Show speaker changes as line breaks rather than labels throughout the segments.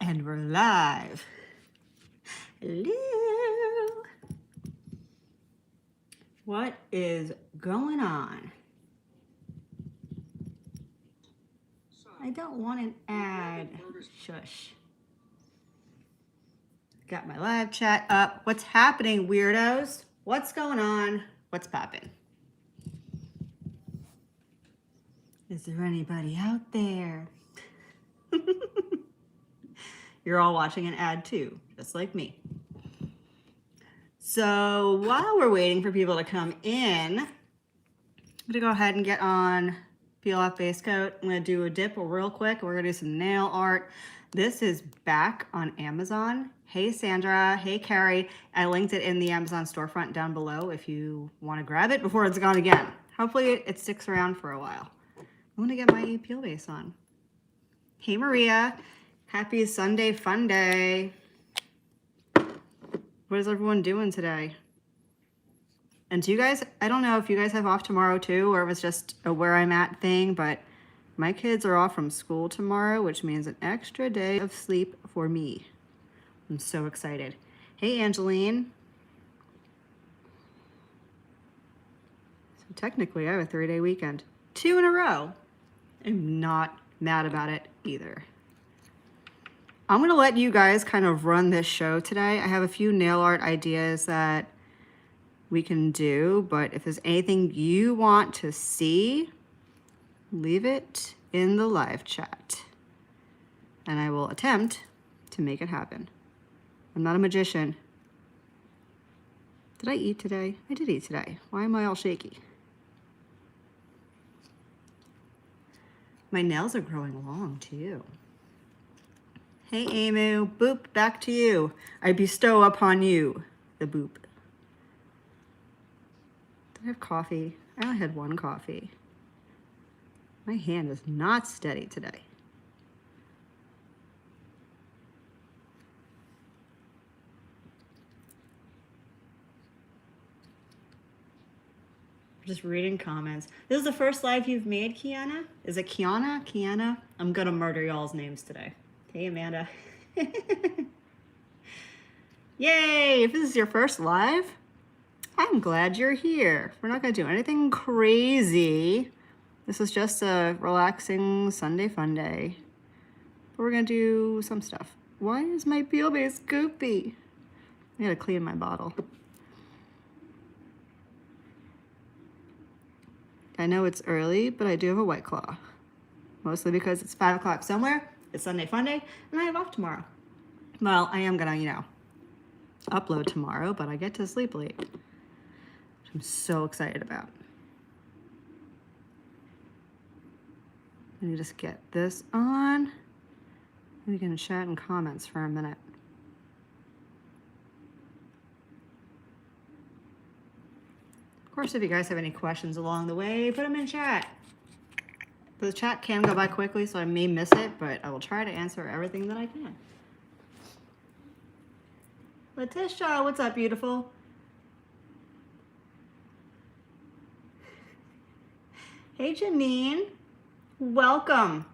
And we're live. Hello. What is going on? I don't want an ad. Shush. Got my live chat up. What's happening, weirdos? What's going on? What's popping? Is there anybody out there? You're all watching an ad too, just like me. So while we're waiting for people to come in, I'm gonna go ahead and get on Peel Off Base Coat. I'm gonna do a dip real quick. We're gonna do some nail art. This is back on Amazon. Hey Sandra, hey Carrie. I linked it in the Amazon storefront down below if you wanna grab it before it's gone again. Hopefully it sticks around for a while. I'm gonna get my peel base on. Hey Maria, happy Sunday Funday. What is everyone doing today? And do you guys, I don't know if you guys have off tomorrow too, or if it's just a where I'm at thing, but my kids are off from school tomorrow, which means an extra day of sleep for me. I'm so excited. Hey, Angeline. So technically I have a 3-day weekend, 2 in a row. I'm not mad about it either. I'm gonna let you guys kind of run this show today. I have a few nail art ideas that we can do, but if there's anything you want to see, leave it in the live chat and I will attempt to make it happen. I'm not a magician. Did I eat today? I did eat today. Why am I all shaky? My nails are growing long too. Hey Emu, boop, back to you. I bestow upon you the boop. Did I have coffee? I only had 1 coffee. My hand is not steady today. Just reading comments. This is the first live you've made, Kiana? Is it Kiana? Kiana? I'm gonna murder y'all's names today. Hey, Amanda. Yay! If this is your first live, I'm glad you're here. We're not gonna do anything crazy. This is just a relaxing Sunday Funday. But we're gonna do some stuff. Why is my peel base goopy? I gotta clean my bottle. I know it's early, but I do have a White Claw. Mostly because it's 5 o'clock somewhere. It's Sunday Funday, and I have off tomorrow. Well, I am gonna, upload tomorrow, but I get to sleep late, which I'm so excited about. Let me just get this on. We can chat in comments for a minute. Of course, if you guys have any questions along the way, put them in chat. The chat can go by quickly, so I may miss it, but I will try to answer everything that I can. Letitia, what's up, beautiful? Hey, Janine. Welcome.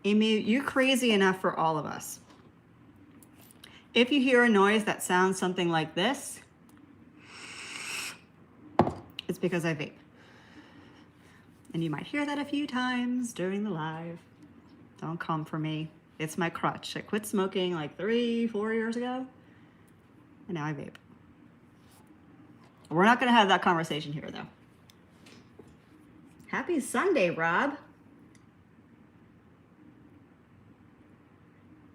Amy, you're crazy enough for all of us. If you hear a noise that sounds something like this, it's because I vape. And you might hear that a few times during the live. Don't come for me. It's my crutch. I quit smoking like 3-4 years ago, and now I vape. We're not gonna have that conversation here though. Happy Sunday, Rob.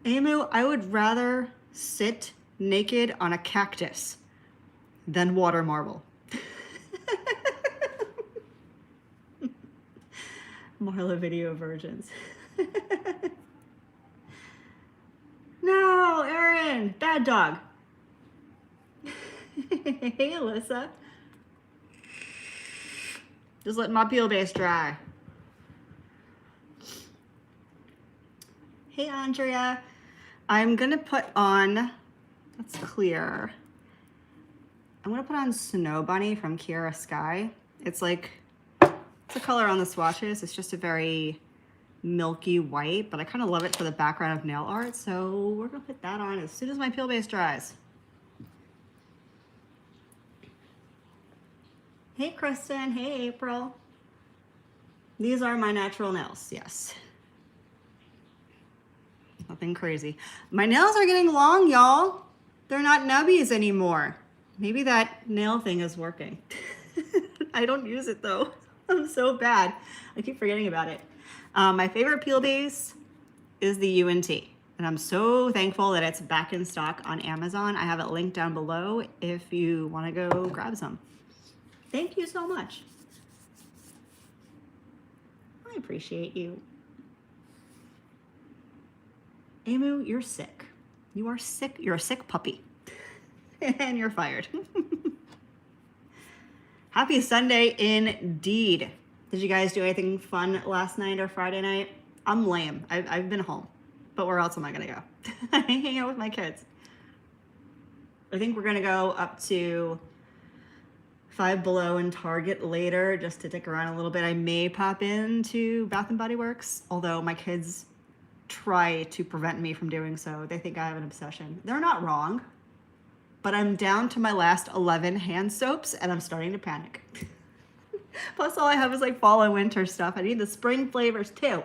Emu, I would rather sit naked on a cactus than water marble. Marla video virgins. No, Erin, bad dog. Hey, Alyssa. Just letting my peel base dry. Hey, Andrea. I'm gonna put on, that's clear. I'm gonna put on Snow Bunny from Kiara Sky. It's like, it's a color on the swatches. It's just a very milky white, but I kind of love it for the background of nail art, so we're gonna put that on as soon as my peel base dries. Hey Kristen, hey April. These are my natural nails, yes. Nothing crazy. My nails are getting long, y'all. They're not nubbies anymore. Maybe that nail thing is working. I don't use it though. I'm so bad. I keep forgetting about it. My favorite peel base is the UNT. And I'm so thankful that it's back in stock on Amazon. I have it linked down below if you want to go grab some. Thank you so much. I appreciate you. Emu, you're sick. You are sick. You're a sick puppy. And you're fired. Happy Sunday indeed. Did you guys do anything fun last night or Friday night? I'm lame. I've been home. But where else am I going to go? Hang out with my kids. I think we're going to go up to Five Below and Target later just to dick around a little bit. I may pop into Bath and Body Works, although my kids try to prevent me from doing so. They think I have an obsession. They're not wrong, but I'm down to my last 11 hand soaps and I'm starting to panic. Plus all I have is like fall and winter stuff. I need the spring flavors too.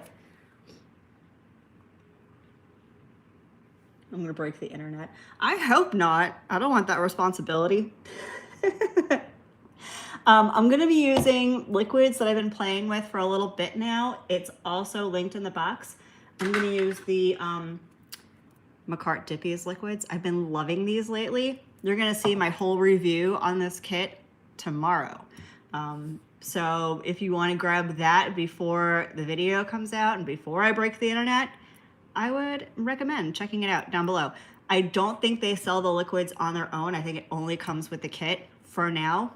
I'm gonna break the internet. I hope not. I don't want that responsibility. I'm gonna be using liquids that I've been playing with for a little bit now. It's also linked in the box. I'm gonna use the Makartt Dippies liquids. I've been loving these lately. You're gonna see my whole review on this kit tomorrow. So if you wanna grab that before the video comes out and before I break the internet, I would recommend checking it out down below. I don't think they sell the liquids on their own. I think it only comes with the kit for now.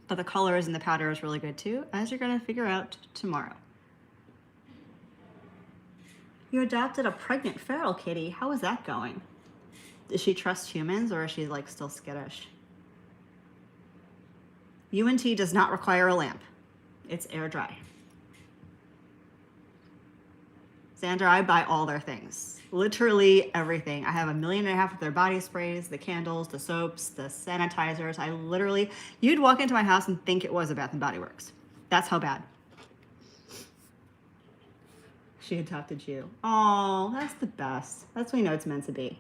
But the colors and the powder is really good too, as you're gonna figure out tomorrow. You adopted a pregnant feral kitty. How is that going? Does she trust humans or is she like still skittish? UNT does not require a lamp. It's air dry. Sandra, I buy all their things. Literally everything. I have 1.5 million of their body sprays, the candles, the soaps, the sanitizers. I literally, you'd walk into my house and think it was a Bath and Body Works. That's how bad. She adopted you. Oh, that's the best. That's when you know it's meant to be.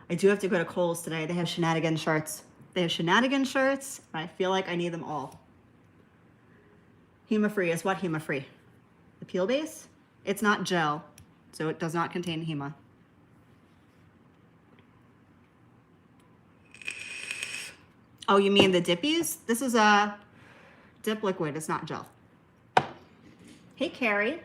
I do have to go to Kohl's today. They have shenanigan shirts. They have shenanigan shirts, and I feel like I need them all. Hema-free is what hema-free? The peel base? It's not gel, so it does not contain HEMA. Oh, you mean the dippies? This is a dip liquid, it's not gel. Hey, Carrie.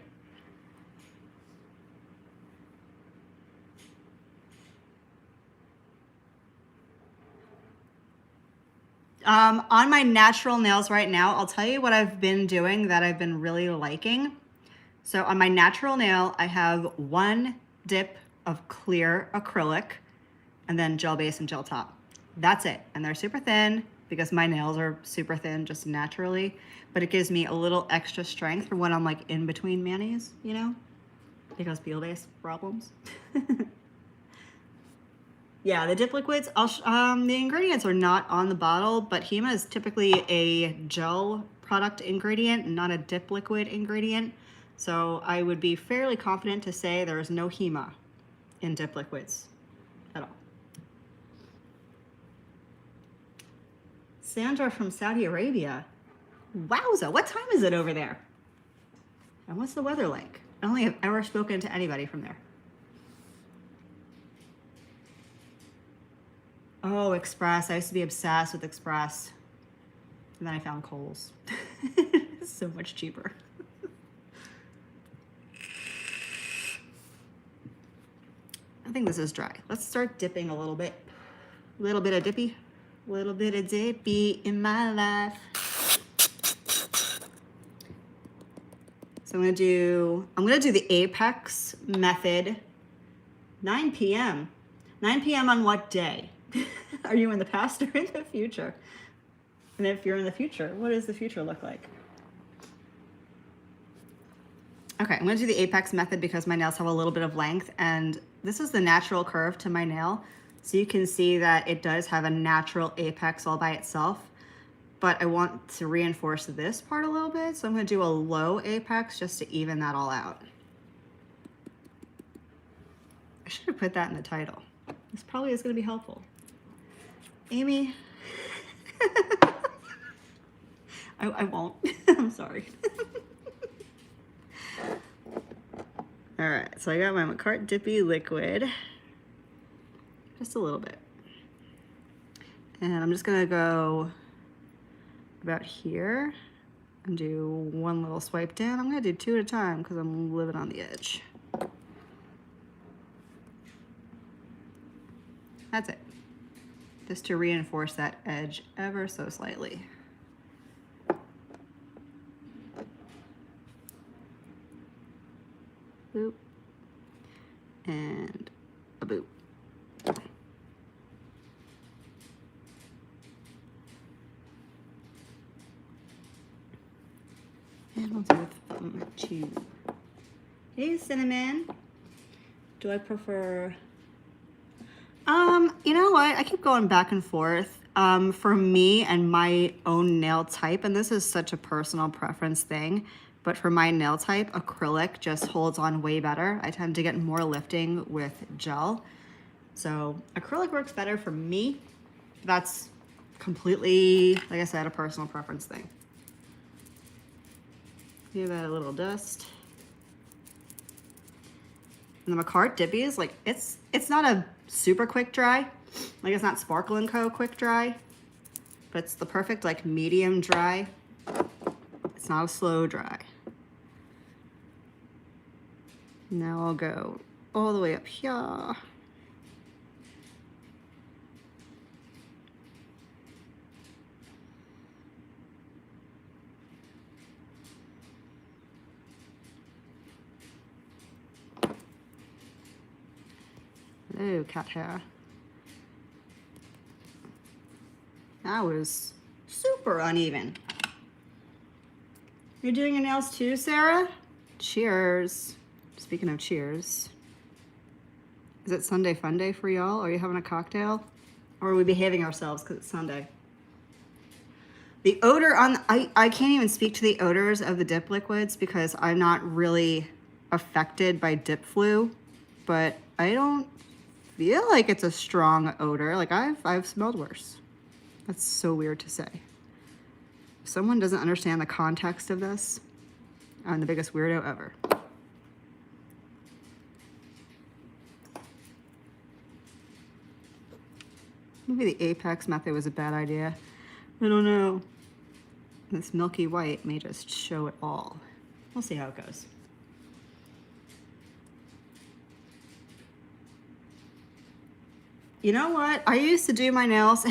On my natural nails right now, I'll tell you what I've been doing that I've been really liking. So on my natural nail, I have 1 dip of clear acrylic and then gel base and gel top. That's it. And they're super thin because my nails are super thin just naturally, but it gives me a little extra strength for when I'm like in between manis, you know, because peel base problems. Yeah, the dip liquids, the ingredients are not on the bottle, but HEMA is typically a gel product ingredient, not a dip liquid ingredient. So I would be fairly confident to say there is no HEMA in dip liquids at all. Sandra from Saudi Arabia. Wowza, what time is it over there? And what's the weather like? I only have ever spoken to anybody from there. Oh, Express. I used to be obsessed with Express. And then I found Kohl's. It's so much cheaper. I think this is dry. Let's start dipping a little bit. A little bit of dippy. A little bit of dippy in my life. So I'm gonna do the Apex method. 9 p.m. 9 p.m. on what day? Are you in the past or in the future? And if you're in the future, what does the future look like? Okay, I'm gonna do the apex method because my nails have a little bit of length, and this is the natural curve to my nail. So you can see that it does have a natural apex all by itself, but I want to reinforce this part a little bit. So I'm gonna do a low apex just to even that all out. I should have put that in the title. This probably is gonna be helpful. Amy, I won't, I'm sorry. All right, so I got my Makartt Dippy liquid, just a little bit. And I'm just gonna go about here and do one little swipe down. I'm gonna do 2 at a time because I'm living on the edge. That's it. Just to reinforce that edge ever so slightly. Boop. And a boop. And we'll do a thumb too. Hey, Cinnamon. Do I prefer... you know what? I keep going back and forth. For me and my own nail type, and this is such a personal preference thing, but for my nail type, acrylic just holds on way better. I tend to get more lifting with gel. So acrylic works better for me. That's completely, like I said, a personal preference thing. Give that a little dust. And the Makartt dippies, like it's not a super quick dry. Like it's not Sparkle & Co. quick dry, but it's the perfect like medium dry. It's not a slow dry. Now I'll go all the way up here. Hello, cat hair. That was super uneven. You're doing your nails too, Sarah? Cheers. Speaking of cheers. Is it Sunday Funday for y'all? Are you having a cocktail? Or are we behaving ourselves because it's Sunday? The odor on, I can't even speak to the odors of the dip liquids because I'm not really affected by dip flu, but I don't feel like it's a strong odor. Like I've smelled worse. That's so weird to say. If someone doesn't understand the context of this, I'm the biggest weirdo ever. Maybe the apex method was a bad idea. I don't know. This milky white may just show it all. We'll see how it goes. You know what? I used to do my nails,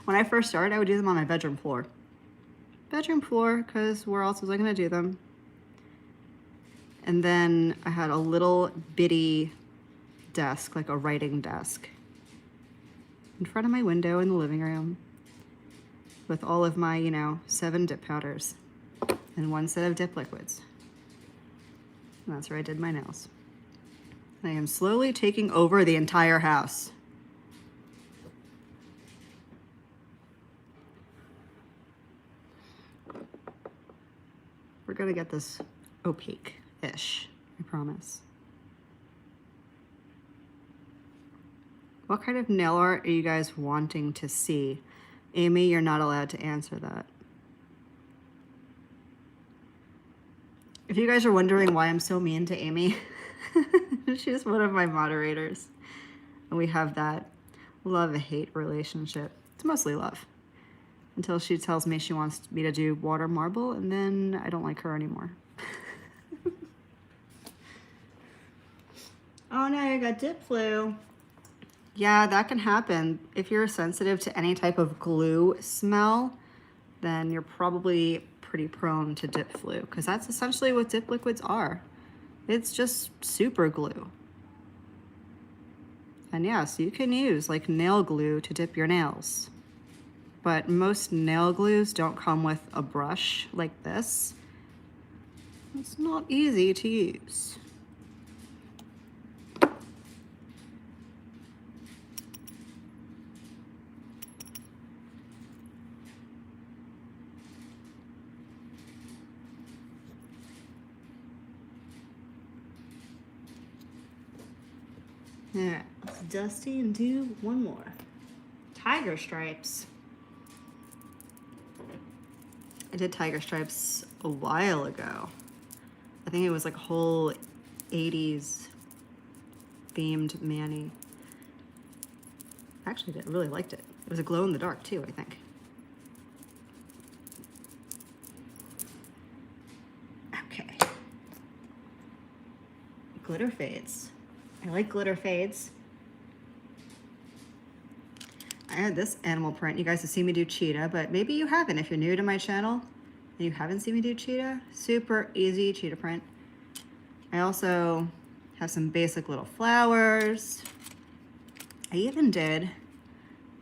when I first started, I would do them on my bedroom floor. Bedroom floor, because where else was I gonna do them? And then I had a little bitty desk, like a writing desk, in front of my window in the living room with all of my, 7 dip powders and 1 set of dip liquids. And that's where I did my nails. I am slowly taking over the entire house. We're gonna get this opaque-ish, I promise. What kind of nail art are you guys wanting to see? Amy, you're not allowed to answer that. If you guys are wondering why I'm so mean to Amy, she's one of my moderators. And we have that love-hate relationship. It's mostly love. Until she tells me she wants me to do water marble, and then I don't like her anymore. Oh no, I got dip flu. Yeah, that can happen. If you're sensitive to any type of glue smell, then you're probably pretty prone to dip flu, because that's essentially what dip liquids are. It's just super glue. And yes, you can use like nail glue to dip your nails, but most nail glues don't come with a brush like this. It's not easy to use. Alright, let's dusty and do one more. Tiger stripes. I did tiger stripes a while ago. I think it was like a whole 80s themed mani. Actually, I really liked it. It was a glow in the dark too, I think. Okay. Glitter fades. I like glitter fades. I had this animal print. You guys have seen me do cheetah, but maybe you haven't. If you're new to my channel and you haven't seen me do cheetah, super easy cheetah print. I also have some basic little flowers. I even did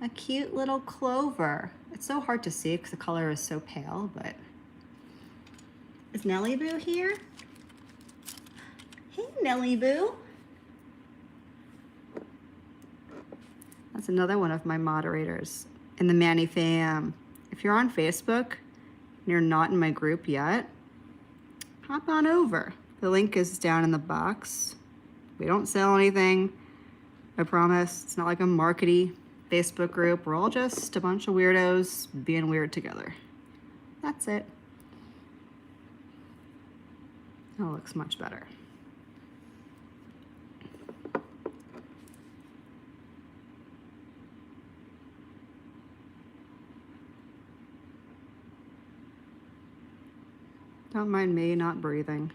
a cute little clover. It's so hard to see because the color is so pale, but is Nellie Boo here? Hey, Nellie Boo. That's another one of my moderators in the Mani fam. If you're on Facebook and you're not in my group yet, hop on over. The link is down in the box. We don't sell anything, I promise. It's not like a markety Facebook group. We're all just a bunch of weirdos being weird together. That's it. That looks much better. Don't mind me not breathing.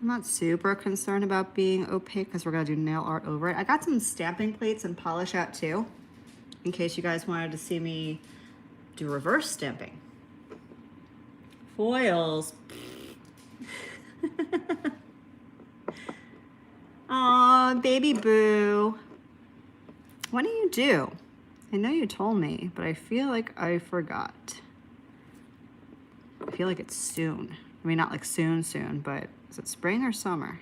I'm not super concerned about being opaque because we're gonna do nail art over it. I got some stamping plates and polish out too, in case you guys wanted to see me do reverse stamping. Foils. Aw, baby boo. What do you do? I know you told me, but I feel like I forgot. I feel like it's soon. I mean, not like soon, but is it spring or summer?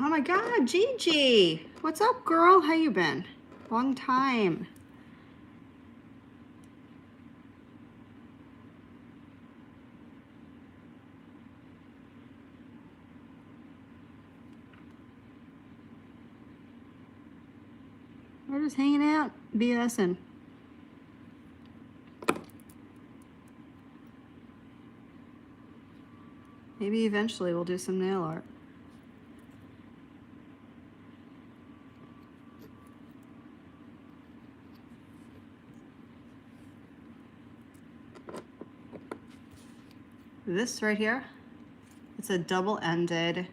Oh my God, Gigi. What's up, girl? How you been? Long time. We're just hanging out, BSing. Maybe eventually we'll do some nail art. This right here, it's a double-ended,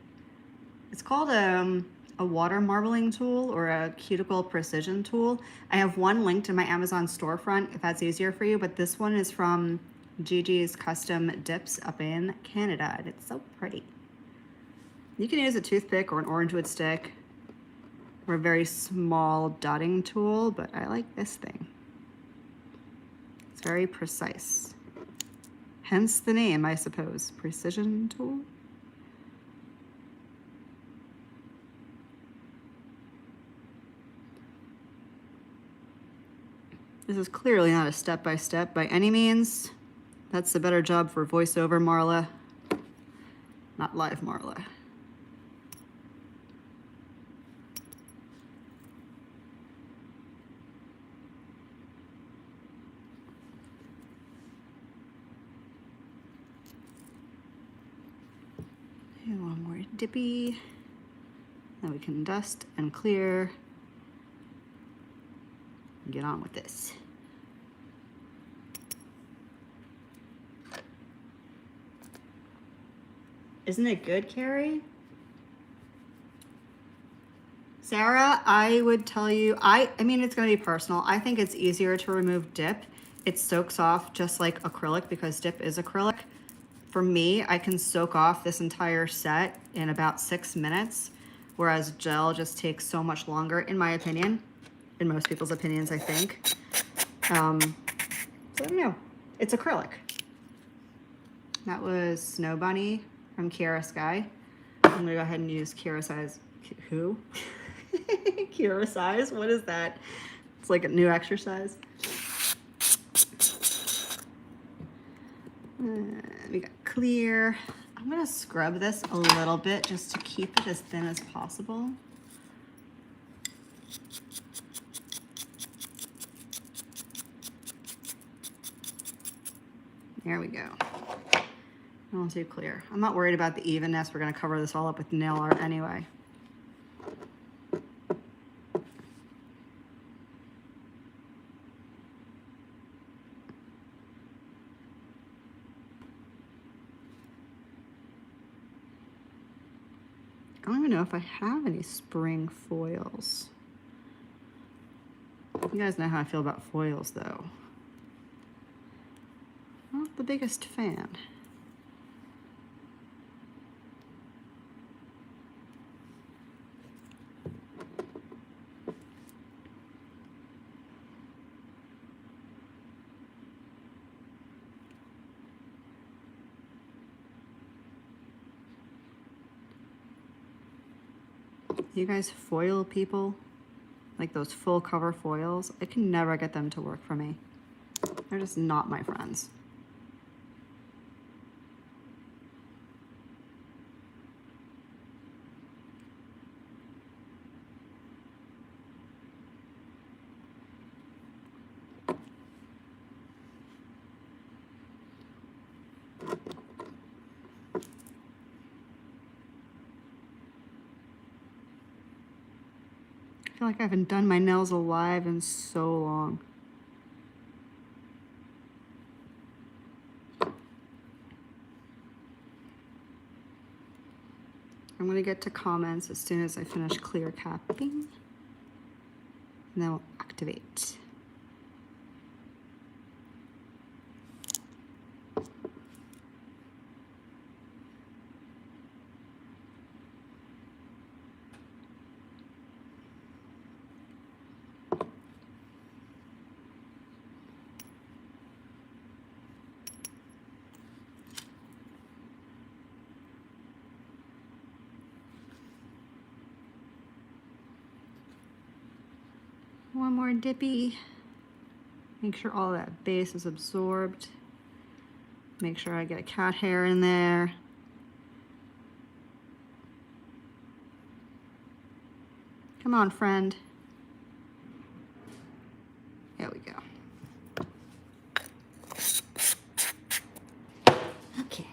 it's called a water marbling tool or a cuticle precision tool. I have one linked in my Amazon storefront if that's easier for you, but this one is from Gigi's Custom Dips up in Canada, and it's so pretty. You can use a toothpick or an orange wood stick or a very small dotting tool, but I like this thing. It's very precise. Hence the name, I suppose. Precision tool? This is clearly not a step-by-step by any means. That's a better job for voiceover Marla, not live Marla. And one more dippy. Then we can dust and clear and get on with this. Isn't it good, Carrie? Sarah, I would tell you, I mean, it's gonna be personal. I think it's easier to remove dip. It soaks off just like acrylic because dip is acrylic. For me, I can soak off this entire set in about 6 minutes, whereas gel just takes so much longer, in my opinion. In most people's opinions, I think. So I don't know. It's acrylic. That was Snow Bunny from Kiara Sky. I'm gonna go ahead and use Kiara Size. Who? Kiara Size? What is that? It's like a new exercise. We got clear. I'm gonna scrub this a little bit just to keep it as thin as possible. There we go. Not too clear. I'm not worried about the evenness. We're gonna cover this all up with nail art anyway. I don't even know if I have any spring foils. You guys know how I feel about foils though. Not the biggest fan. You guys foil people, like those full cover foils, I can never get them to work for me. They're just not my friends. I feel like I haven't done my nails alive in so long. I'm gonna get to comments as soon as I finish clear capping, and then we'll activate. One more dippy. Make sure all that base is absorbed. Make sure I get a cat hair in there. Come on, friend. There we go. Okay.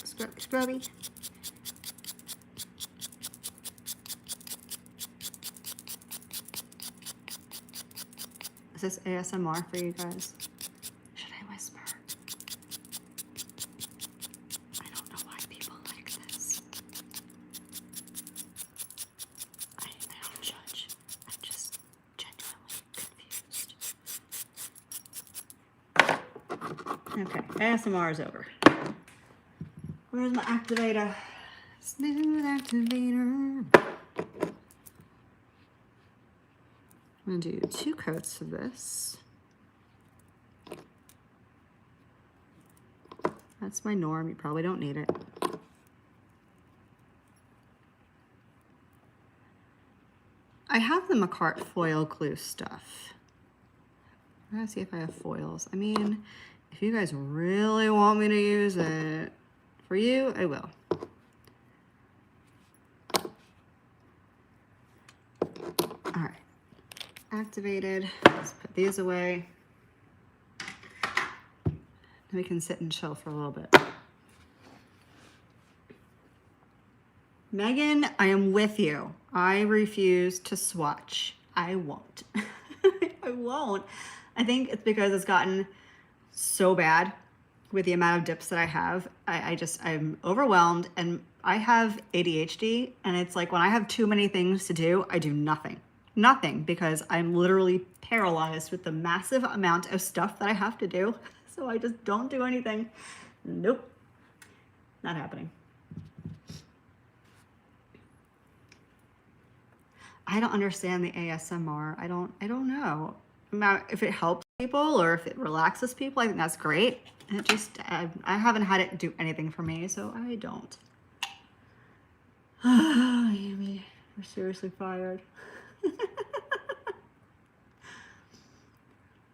Scrubby, scrubby. Is this ASMR for you guys? Should I whisper? I don't know why people like this. I don't judge. I'm just genuinely confused. Okay, ASMR is over. Where's my activator? Smooth activator. I'm gonna do 2 coats of this. That's my norm. You probably don't need it. I have the Makartt foil glue stuff. I'm gonna see if I have foils. I mean, if you guys really want me to use it, for you, I will. All right, activated. Let's put these away. We can sit and chill for a little bit. Megan, I am with you. I refuse to swatch. I won't. I won't. I think it's because it's gotten so bad with the amount of dips that I have. I'm overwhelmed, and I have ADHD, and it's like when I have too many things to do, I do nothing. Nothing, because I'm literally paralyzed with the massive amount of stuff that I have to do. So I just don't do anything. Nope. Not happening. I don't understand the ASMR. I don't know. If it helps people or if it relaxes people, I think that's great. It just, I haven't had it do anything for me, so I don't. Amy, you're seriously fired.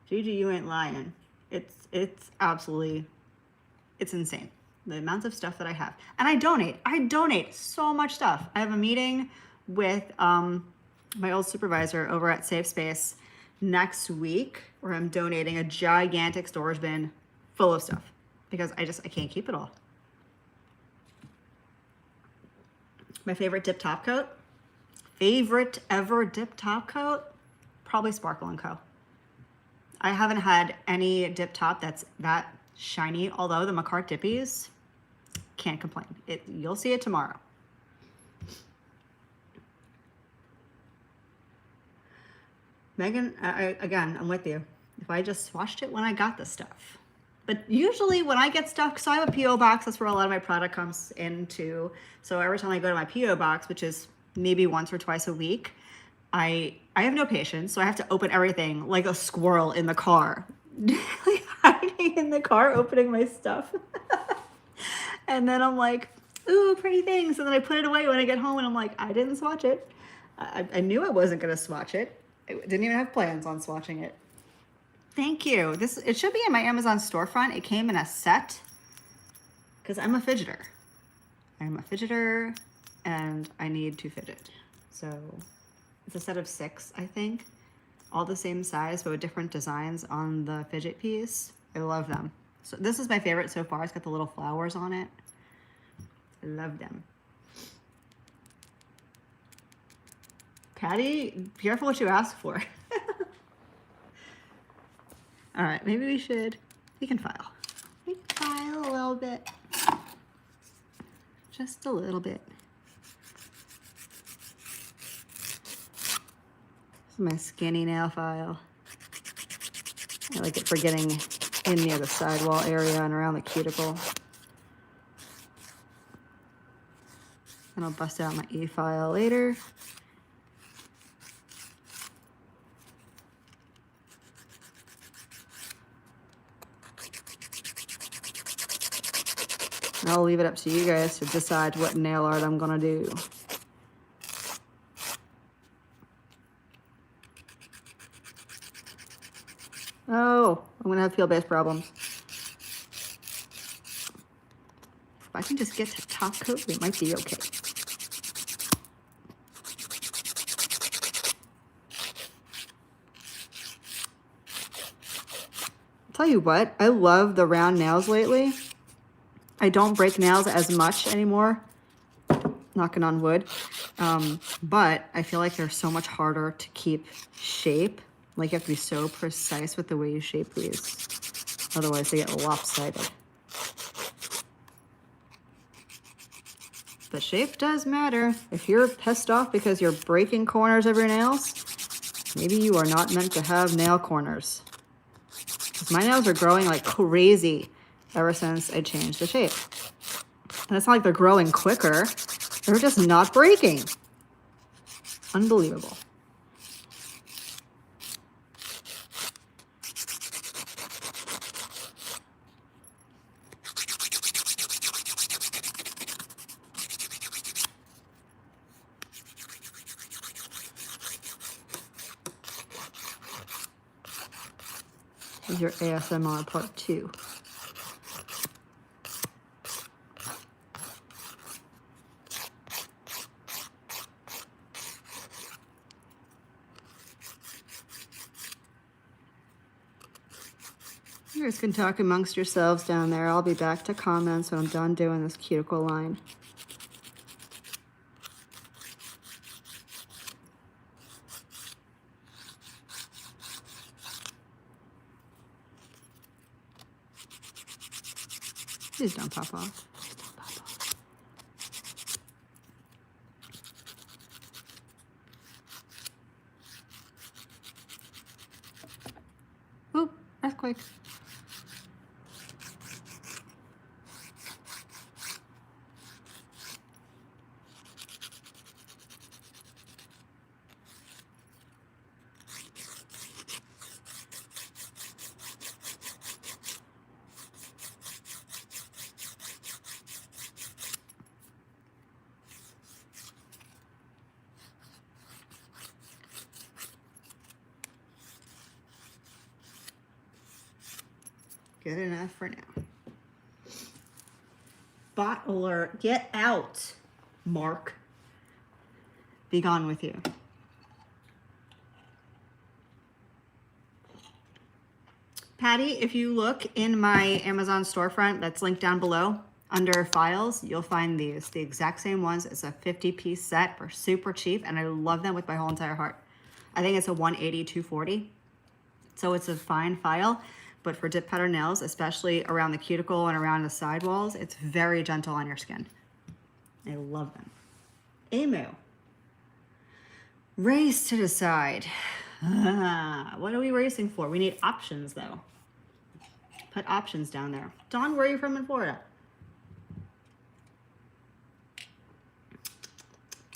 Gigi, you ain't lying. It's absolutely, it's insane. The amount of stuff that I have. And I donate so much stuff. I have a meeting with my old supervisor over at Safe Space next week where I'm donating a gigantic storage bin full of stuff because I can't keep it all. My favorite dip top coat, favorite ever dip top coat, probably Sparkle & Co. I haven't had any dip top that's that shiny, although the Makartt dippies, can't complain. You'll see it tomorrow. Megan, again, I'm with you. If I just swatched it when I got the stuff. But usually when I get stuff, so I have a P.O. box, that's where a lot of my product comes into. So every time I go to my P.O. box, which is maybe once or twice a week, I have no patience, so I have to open everything like a squirrel in the car. Like hiding in the car, opening my stuff. And then I'm like, ooh, pretty things. And then I put it away when I get home and I'm like, I didn't swatch it. I knew I wasn't gonna swatch it. I didn't even have plans on swatching it. Thank you. It should be in my Amazon storefront. It came in a set because I'm a fidgeter. I'm a fidgeter and I need to fidget. So it's a set of 6, I think. All the same size, but with different designs on the fidget piece. I love them. So this is my favorite so far. It's got the little flowers on it. I love them. Patty, be careful what you ask for. All right, maybe we can file. We can file a little bit. Just a little bit. This is my skinny nail file. I like it for getting in near the sidewall area and around the cuticle. And I'll bust out my efile later. And I'll leave it up to you guys to decide what nail art I'm gonna do. Oh, I'm gonna have peel-based problems. If I can just get to top coat, we might be okay. I'll tell you what, I love the round nails lately. I don't break nails as much anymore, knocking on wood, but I feel like they're so much harder to keep shape. Like you have to be so precise with the way you shape these. Otherwise they get lopsided. But shape does matter. If you're pissed off because you're breaking corners of your nails, maybe you are not meant to have nail corners. Because my nails are growing like crazy ever since I changed the shape. And it's not like they're growing quicker. They're just not breaking. Unbelievable. This is your ASMR part 2. You guys can talk amongst yourselves down there. I'll be back to comments when I'm done doing this cuticle line. Please don't pop off. Please don't pop off. Oop, earthquake. Good enough for now. Bot alert. Get out, Mark. Be gone with you. Patty, if you look in my Amazon storefront that's linked down below, under files, you'll find these. The exact same ones. It's a 50-piece set for super cheap, and I love them with my whole entire heart. I think it's a 180, 240. So it's a fine file. But for dip pattern nails, especially around the cuticle and around the side walls, it's very gentle on your skin. I love them. Emu. Race to decide. What are we racing for? We need options, though. Put options down there. Dawn, where are you from in Florida?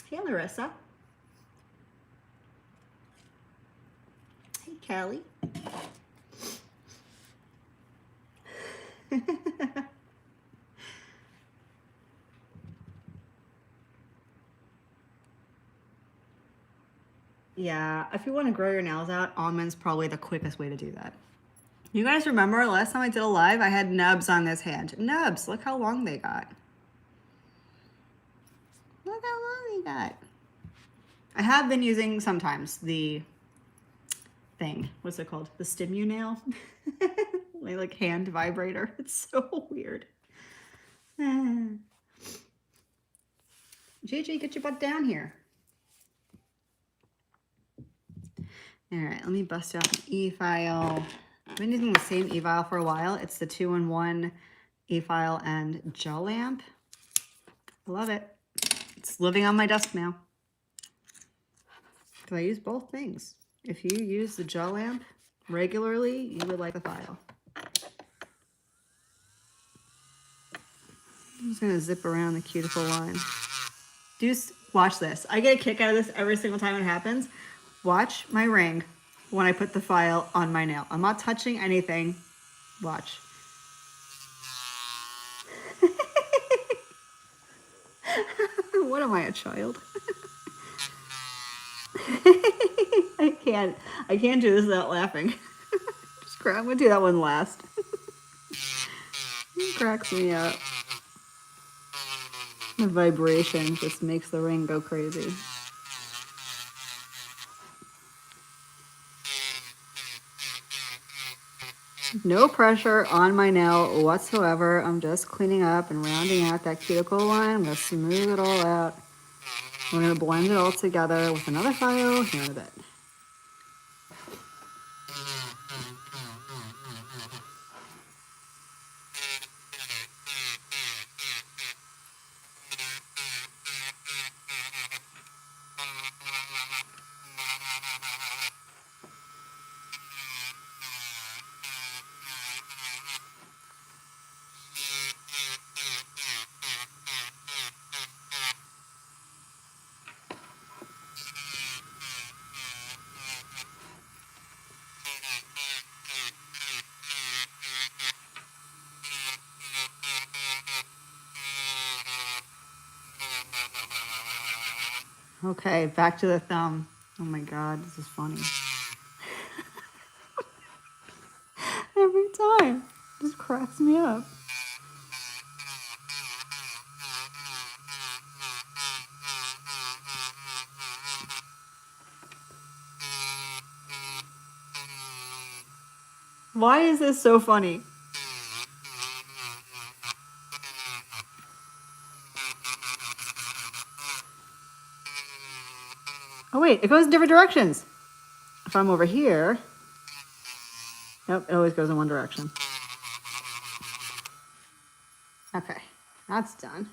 Hey, Larissa. Hey, Kelly. Yeah, if you want to grow your nails out, almonds probably the quickest way to do that. You guys remember last time I did a live, I had nubs on this hand. Nubs, look how long they got. Look how long they got. I have been using sometimes the thing, what's it called? The Stimu-Nail? My like hand vibrator. It's so weird. JJ, get your butt down here. All right, let me bust out an efile. I've been using the same efile for a while. It's the 2-in-1 efile and gel lamp. I love it. It's living on my desk now. Because I use both things. If you use the gel lamp regularly, you would like the file. I'm just gonna zip around the cuticle line. Just watch this. I get a kick out of this every single time it happens. Watch my ring when I put the file on my nail. I'm not touching anything. Watch. What am I, a child? I can't do this without laughing. I'm gonna do that one last. It cracks me up. The vibration just makes the ring go crazy. No pressure on my nail whatsoever. I'm just cleaning up and rounding out that cuticle line. I'm gonna smooth it all out. We're gonna blend it all together with another file here in a bit. Okay, back to the thumb. Oh my God, this is funny. Every time. It just cracks me up. Why is this so funny? Oh wait, it goes in different directions. If I'm over here, nope, it always goes in one direction. Okay, that's done.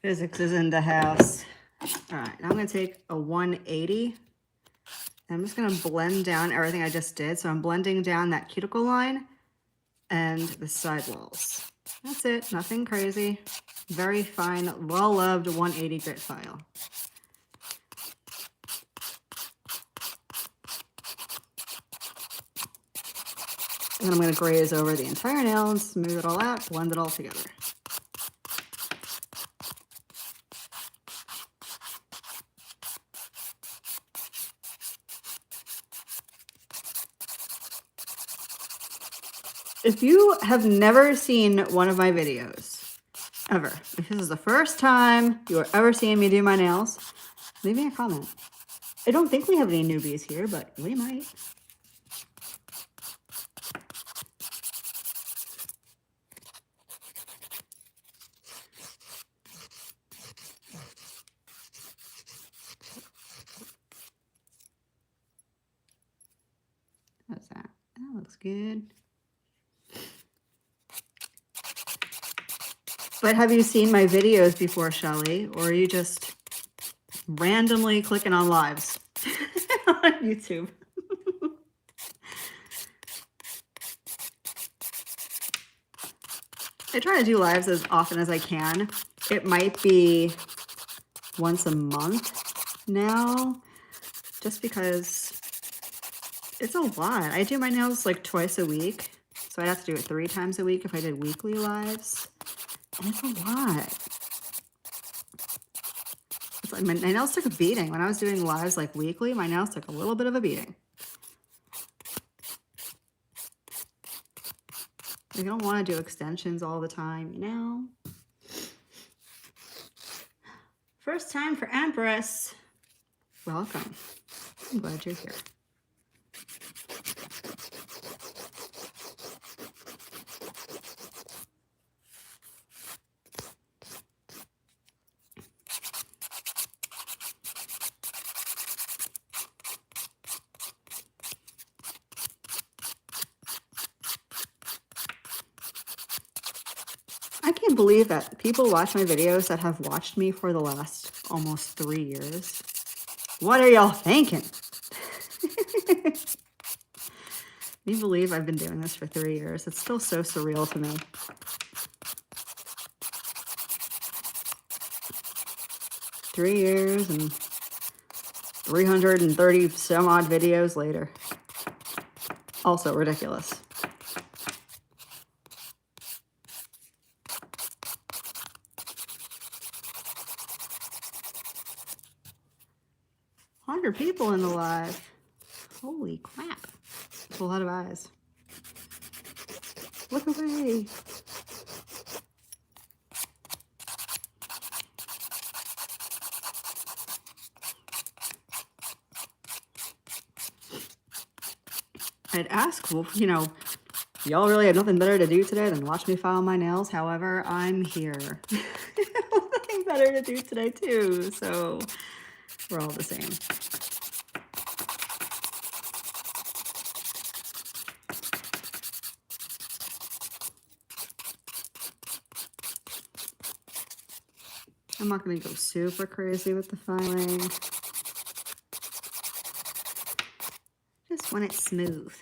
Physics is in the house. All right, now I'm gonna take a 180. I'm just gonna blend down everything I just did. So I'm blending down that cuticle line and the sidewalls. That's it, nothing crazy. Very fine, well-loved 180 grit file. And then I'm gonna graze over the entire nail and smooth it all out, blend it all together. If you have never seen one of my videos, ever, if this is the first time you are ever seeing me do my nails, leave me a comment. I don't think we have any newbies here, but we might. How's that? That looks good. But have you seen my videos before, Shelly? Or are you just randomly clicking on lives on YouTube? I try to do lives as often as I can. It might be once a month now, just because it's a lot. I do my nails like twice a week, so I'd have to do it 3 times a week if I did weekly lives. And it's a lot. It's like my nails took a beating. When I was doing lives like weekly, my nails took a little bit of a beating. You don't want to do extensions all the time, you know? First time for Empress. Welcome. I'm glad you're here. I can't believe that people watch my videos that have watched me for the last almost 3 years. What are y'all thinking? Can you believe I've been doing this for 3 years? It's still so surreal to me. Three years and 330 some odd videos later. Also ridiculous. People in the live. Holy crap. That's a lot of eyes. Look away. I'd ask, well, you know, y'all really have nothing better to do today than watch me file my nails. However, I'm here. Nothing better to do today too, so we're all the same. I'm not going to go super crazy with the filing. Just want it smooth.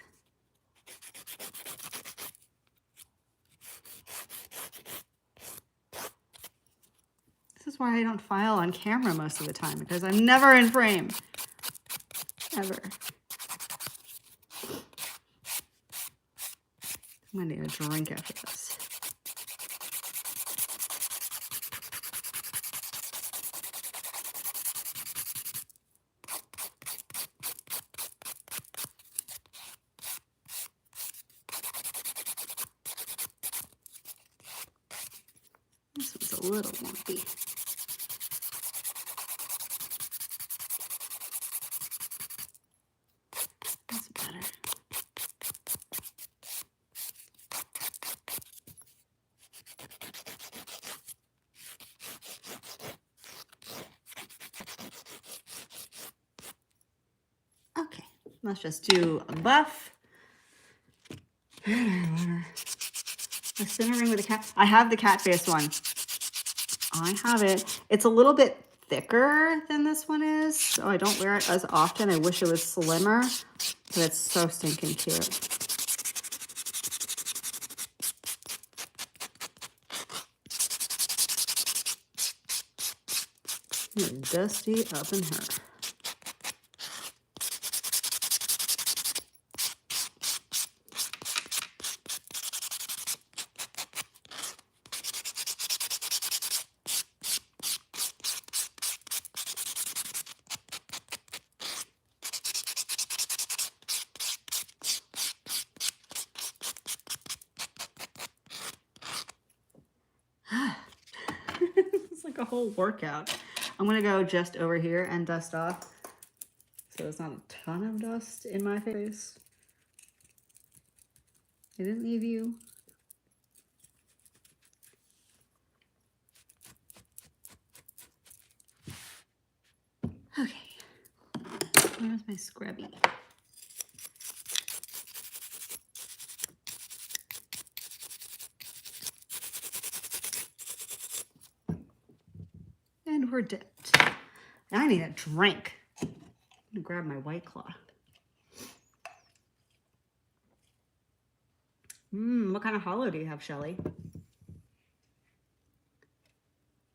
This is why I don't file on camera most of the time, because I'm never in frame. Ever. I'm going to need a drink after this. This one's a little wonky. That's better. Let's just do a buff. The centering with the cat. I have the cat face one. I have it. It's a little bit thicker than this one is, so I don't wear it as often. I wish it was slimmer, but it's so stinking cute. Dusty up in her. It's like a whole workout. I'm gonna go just over here and dust off so there's not a ton of dust in my face. I didn't leave you. Okay, where's my scrubby? And we're dipped. Now I need a drink. I'm gonna grab my White Claw. What kind of hollow do you have, Shelly?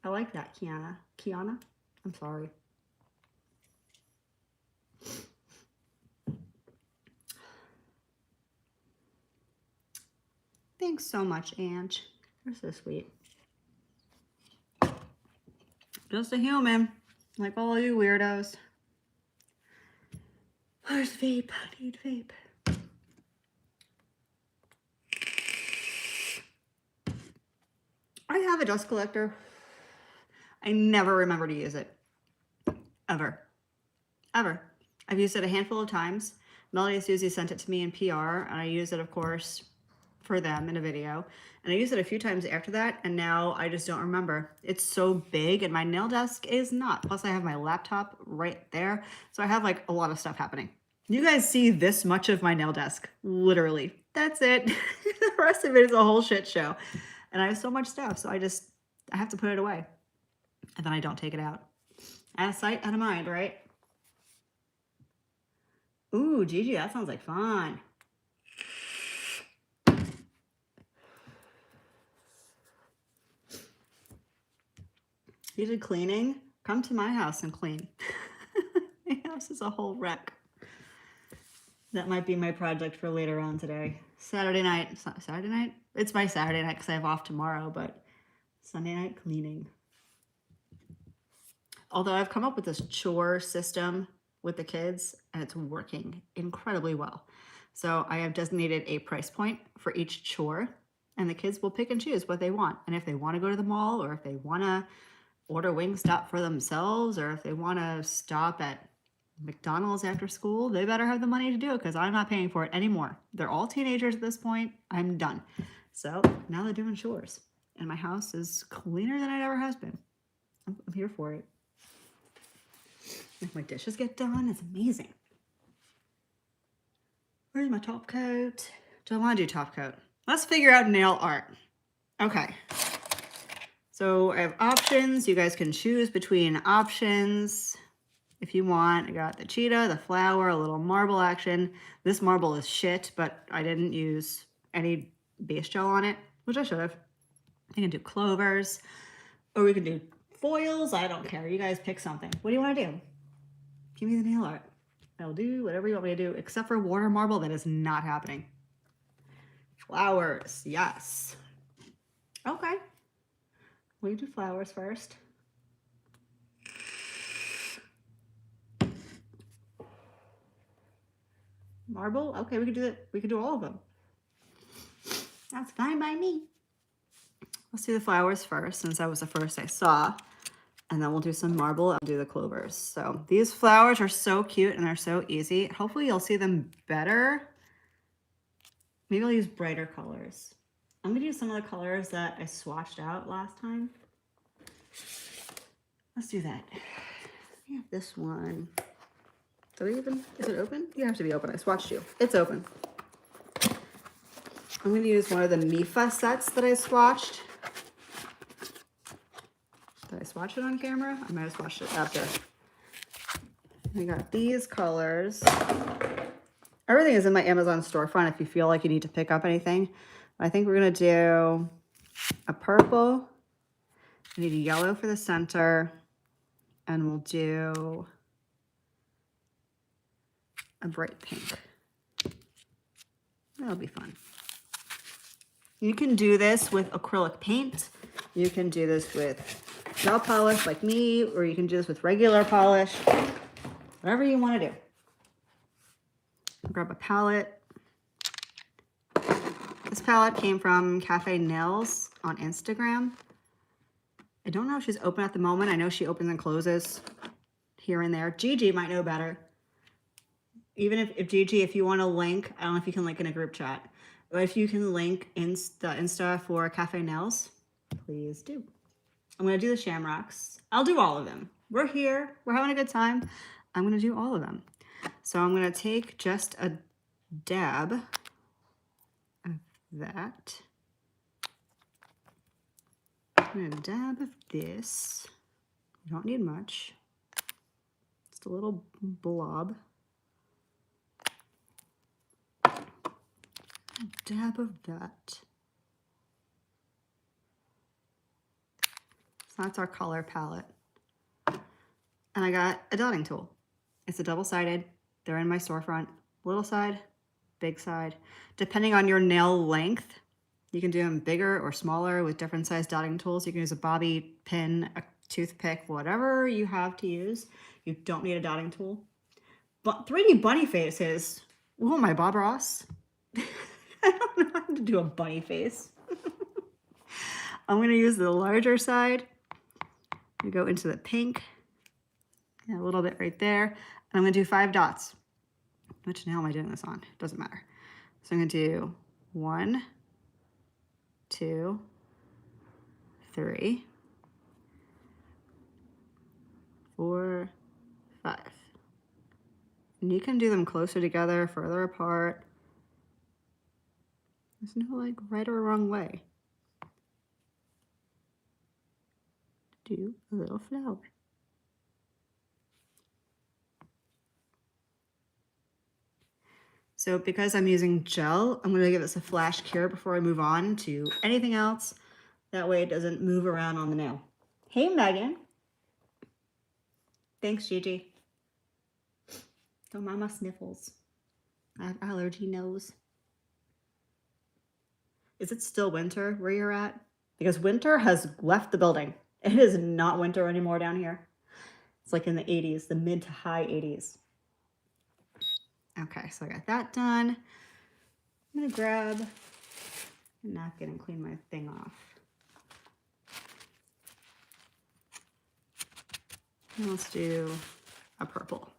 I like that, Kiana. Kiana? I'm sorry. Thanks so much, Ange. You're so sweet. Just a human, like all you weirdos. Where's vape? I need vape. I have a dust collector. I never remember to use it. Ever. Ever. I've used it a handful of times. Melody and Susie sent it to me in PR, and I used it, of course, for them in a video. And I used it a few times after that, and now I just don't remember. It's so big, and my nail desk is not. Plus, I have my laptop right there. So I have, like, a lot of stuff happening. You guys see this much of my nail desk. Literally. That's it. The rest of it is a whole shit show. And I have so much stuff, so I have to put it away. And then I don't take it out. Out of sight, out of mind, right? Ooh, Gigi, that sounds like fun. You did cleaning? Come to my house and clean. My house is a whole wreck. That might be my project for later on today. Saturday night. It's not Saturday night? It's my Saturday night because I have off tomorrow, but Sunday night cleaning. Although I've come up with this chore system with the kids, and it's working incredibly well. So I have designated a price point for each chore, and the kids will pick and choose what they want. And if they want to go to the mall, or if they want to order Wingstop for themselves, or if they want to stop at McDonald's after school, they better have the money to do it because I'm not paying for it anymore. They're all teenagers at this point. I'm done. So now they're doing chores, and my house is cleaner than it ever has been. I'm here for it. If my dishes get done, it's amazing. Where's my top coat? Do I want to do top coat? Let's figure out nail art. Okay. So I have options. You guys can choose between options if you want. I got the cheetah, the flower, a little marble action. This marble is shit, but I didn't use any base gel on it, which I should have. I can do clovers, or we can do foils. I don't care. You guys pick something. What do you want to do? Give me the nail art. I'll do whatever you want me to do, except for water marble. That is not happening. Flowers, yes. Okay. We do flowers first. Marble? Okay, we could do it. We could do all of them. That's fine by me. Let's do the flowers first, since that was the first I saw. And then we'll do some marble and do the clovers. So these flowers are so cute and they're so easy. Hopefully you'll see them better. Maybe I'll use brighter colors. I'm gonna use some of the colors that I swatched out last time. Let's do that. We have this one. Is it open? You have to be open. I swatched you. It's open. I'm going to use one of the Mifa sets that I swatched. Did I swatch it on camera? I might have swatched it after. I got these colors. Everything is in my Amazon storefront if you feel like you need to pick up anything. I think we're going to do a purple. I need a yellow for the center. And we'll do a bright pink. That'll be fun. You can do this with acrylic paint. You can do this with gel polish like me, or you can do this with regular polish. Whatever you want to do. Grab a palette. This palette came from Cafe Nails on Instagram. I don't know if she's open at the moment. I know she opens and closes here and there. Gigi might know better. Even if Gigi, if you want to link, I don't know if you can link in a group chat, but if you can link Insta for Cafe Nails, please do. I'm going to do the shamrocks. I'll do all of them. We're here. We're having a good time. I'm going to do all of them. So I'm going to take just a dab of that. I'm going to dab of this. You don't need much. Just a little blob. A dab of that. So that's our color palette. And I got a dotting tool. It's a double-sided. They're in my storefront. Little side, big side. Depending on your nail length, you can do them bigger or smaller with different size dotting tools. You can use a bobby pin, a toothpick, whatever you have to use. You don't need a dotting tool. But 3D bunny faces. Oh, my Bob Ross. I don't know how to do a bunny face. I'm going to use the larger side. I'm going to go into the pink. And a little bit right there. And I'm going to do 5 dots. Which nail am I doing this on? Doesn't matter. So I'm going to do 1, 2, 3, 4, 5. And you can do them closer together, further apart. There's no like right or wrong way. Do a little flower. So because I'm using gel, I'm going to give this a flash cure before I move on to anything else. That way it doesn't move around on the nail. Hey, Megan. Thanks, Gigi. Don't mind my sniffles. I have allergy nose. Is it still winter where you're at? Because winter has left the building. It is not winter anymore down here. It's like in the 80s, the mid to high 80s. Okay, so I got that done. I'm gonna grab a napkin and clean my thing off. And let's do a purple.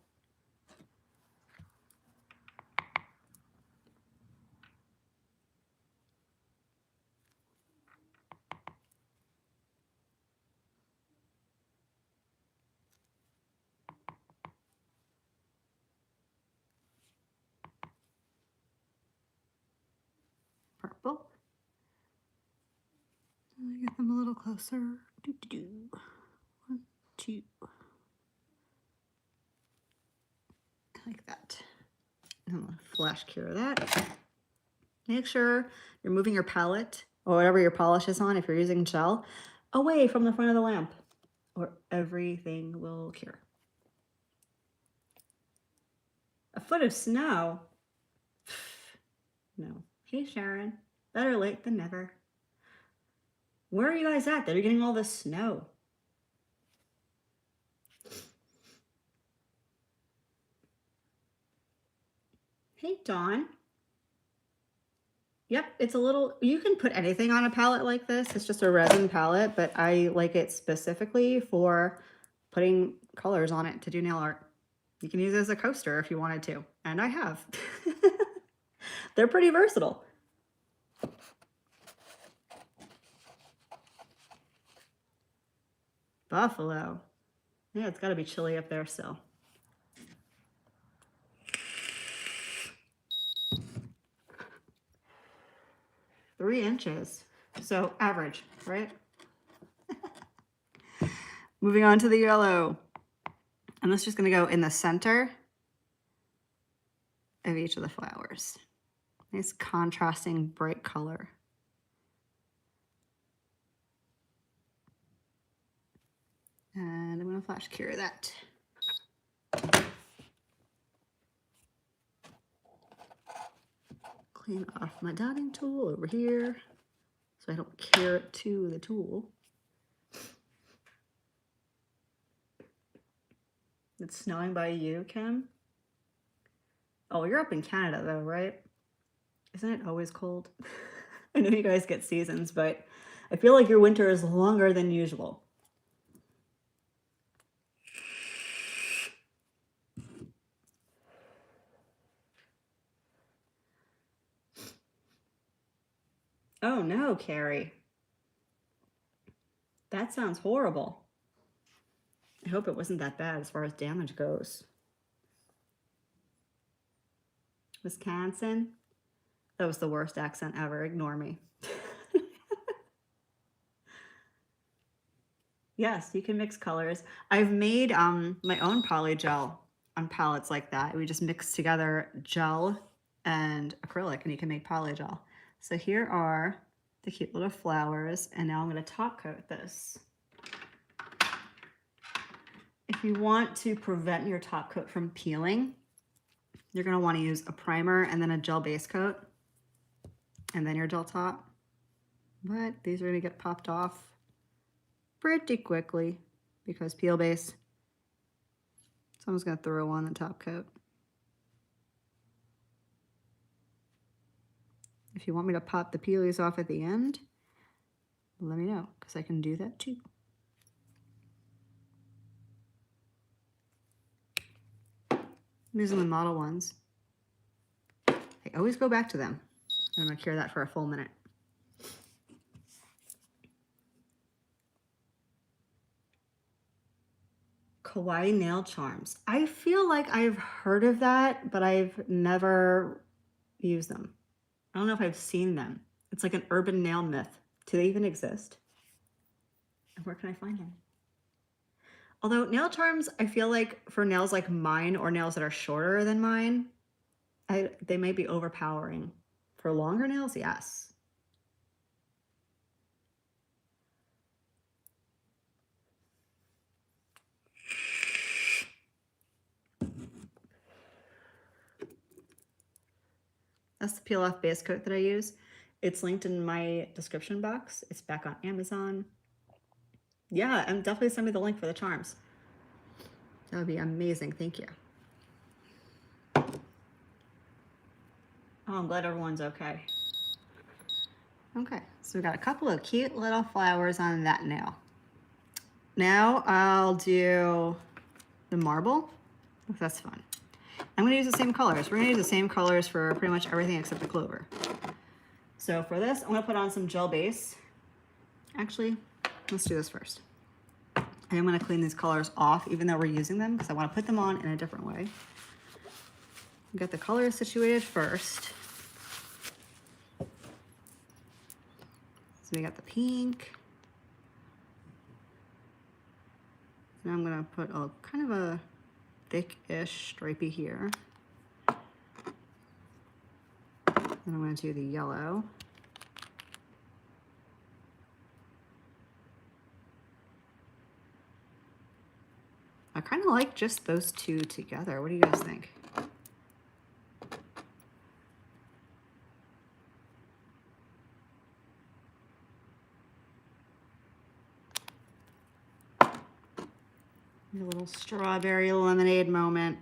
Purple. Let me get them a little closer. Doo-doo-doo. 1, 2. Like that. I'm gonna flash cure that. Make sure you're moving your palette or whatever your polish is on, if you're using gel, away from the front of the lamp, or everything will cure. A foot of snow? No. Hey, Sharon. Better late than never. Where are you guys at that are getting all this snow? Hey, Dawn. Yep, it's a little, you can put anything on a palette like this. It's just a resin palette, but I like it specifically for putting colors on it to do nail art. You can use it as a coaster if you wanted to, and I have. They're pretty versatile. Buffalo. Yeah, it's got to be chilly up there still. 3 inches. So average, right? Moving on to the yellow. And this is just going to go in the center of each of the flowers. Nice contrasting bright color. And I'm going to flash cure that. Clean off my dotting tool over here so I don't cure it to the tool. It's snowing by you, Kim? Oh, you're up in Canada though, right? Isn't it always cold? I know you guys get seasons, but I feel like your winter is longer than usual. Oh no, Carrie. That sounds horrible. I hope it wasn't that bad as far as damage goes. Wisconsin? That was the worst accent ever. Ignore me. Yes, you can mix colors. I've made my own poly gel on palettes like that. We just mix together gel and acrylic and you can make poly gel. So here are the cute little flowers, and now I'm going to top coat this. If you want to prevent your top coat from peeling, you're going to want to use a primer and then a gel base coat and then your gel top. But these are going to get popped off pretty quickly because peel base. So I'm just going to throw on the top coat. If you want me to pop the peelies off at the end, let me know because I can do that too. I'm using the model ones. I always go back to them. I'm going to cure that for a full minute. Kawaii nail charms. I feel like I've heard of that, but I've never used them. I don't know if I've seen them. It's like an urban nail myth. Do they even exist? And where can I find them? Although nail charms, I feel like for nails like mine or nails that are shorter than mine, they may be overpowering. For longer nails, yes. That's the peel off base coat that I use. It's linked in my description box. It's back on Amazon. Yeah, and definitely send me the link for the charms. That would be amazing. Thank you. Oh, I'm glad everyone's okay. Okay, so we got a couple of cute little flowers on that nail. Now I'll do the marble, if that's fun. I'm gonna use the same colors. We're gonna use the same colors for pretty much everything except the clover. So for this, I'm gonna put on some gel base. Actually, let's do this first. And I'm gonna clean these colors off, even though we're using them, because I wanna put them on in a different way. Get the colors situated first. So we got the pink. Now I'm gonna put a kind of a thick-ish stripey here. Then I'm going to do the yellow. I kind of like just those two together. What do you guys think? A little strawberry lemonade moment.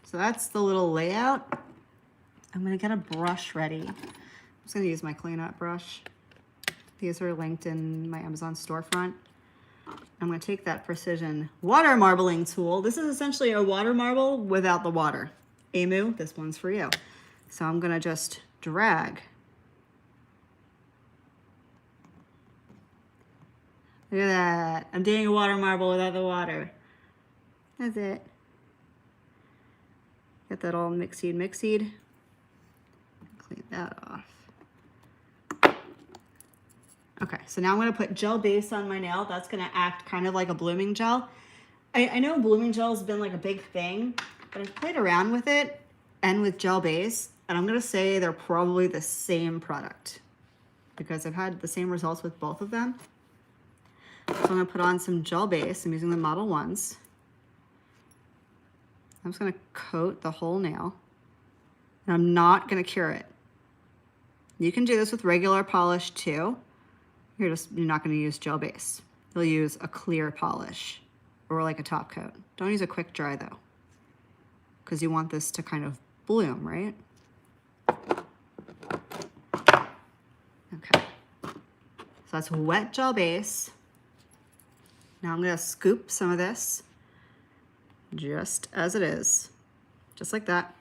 So that's the little layout. I'm gonna get a brush ready. I'm just gonna use my cleanup brush. These are linked in my Amazon storefront. I'm gonna take that precision water marbling tool. This is essentially a water marble without the water. Emu, this one's for you. So I'm gonna just drag. Look at that. I'm doing a water marble without the water. That's it. Get that all mixied. Clean that off. Okay, so now I'm gonna put gel base on my nail. That's gonna act kind of like a blooming gel. I know blooming gel has been like a big thing, but I've played around with it and with gel base, and I'm gonna say they're probably the same product because I've had the same results with both of them. So I'm gonna put on some gel base. I'm using the Model Ones. I'm just gonna coat the whole nail, and I'm not gonna cure it. You can do this with regular polish too. You're not gonna use gel base. You'll use a clear polish or like a top coat. Don't use a quick dry though, because you want this to kind of bloom, right? Okay, so that's wet gel base. Now I'm gonna scoop some of this just as it is, just like that.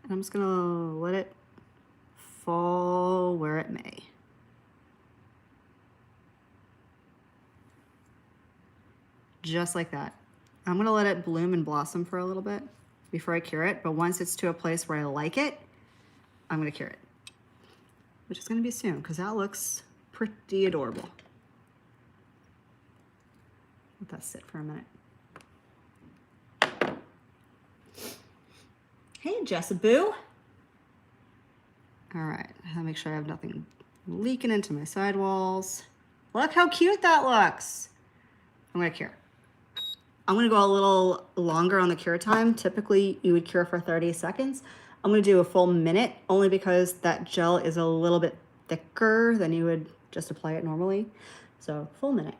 And I'm just gonna let it fall where it may. Just like that. I'm gonna let it bloom and blossom for a little bit before I cure it, but once it's to a place where I like it, I'm gonna cure it, which is gonna be soon because that looks pretty adorable. Let that sit for a minute. Hey, Jessaboo. All right, I'll make sure I have nothing leaking into my sidewalls. Look how cute that looks. I'm gonna cure. I'm gonna go a little longer on the cure time. Typically, you would cure for 30 seconds. I'm gonna do a full minute only because that gel is a little bit thicker than you would just apply it normally. So, full minute.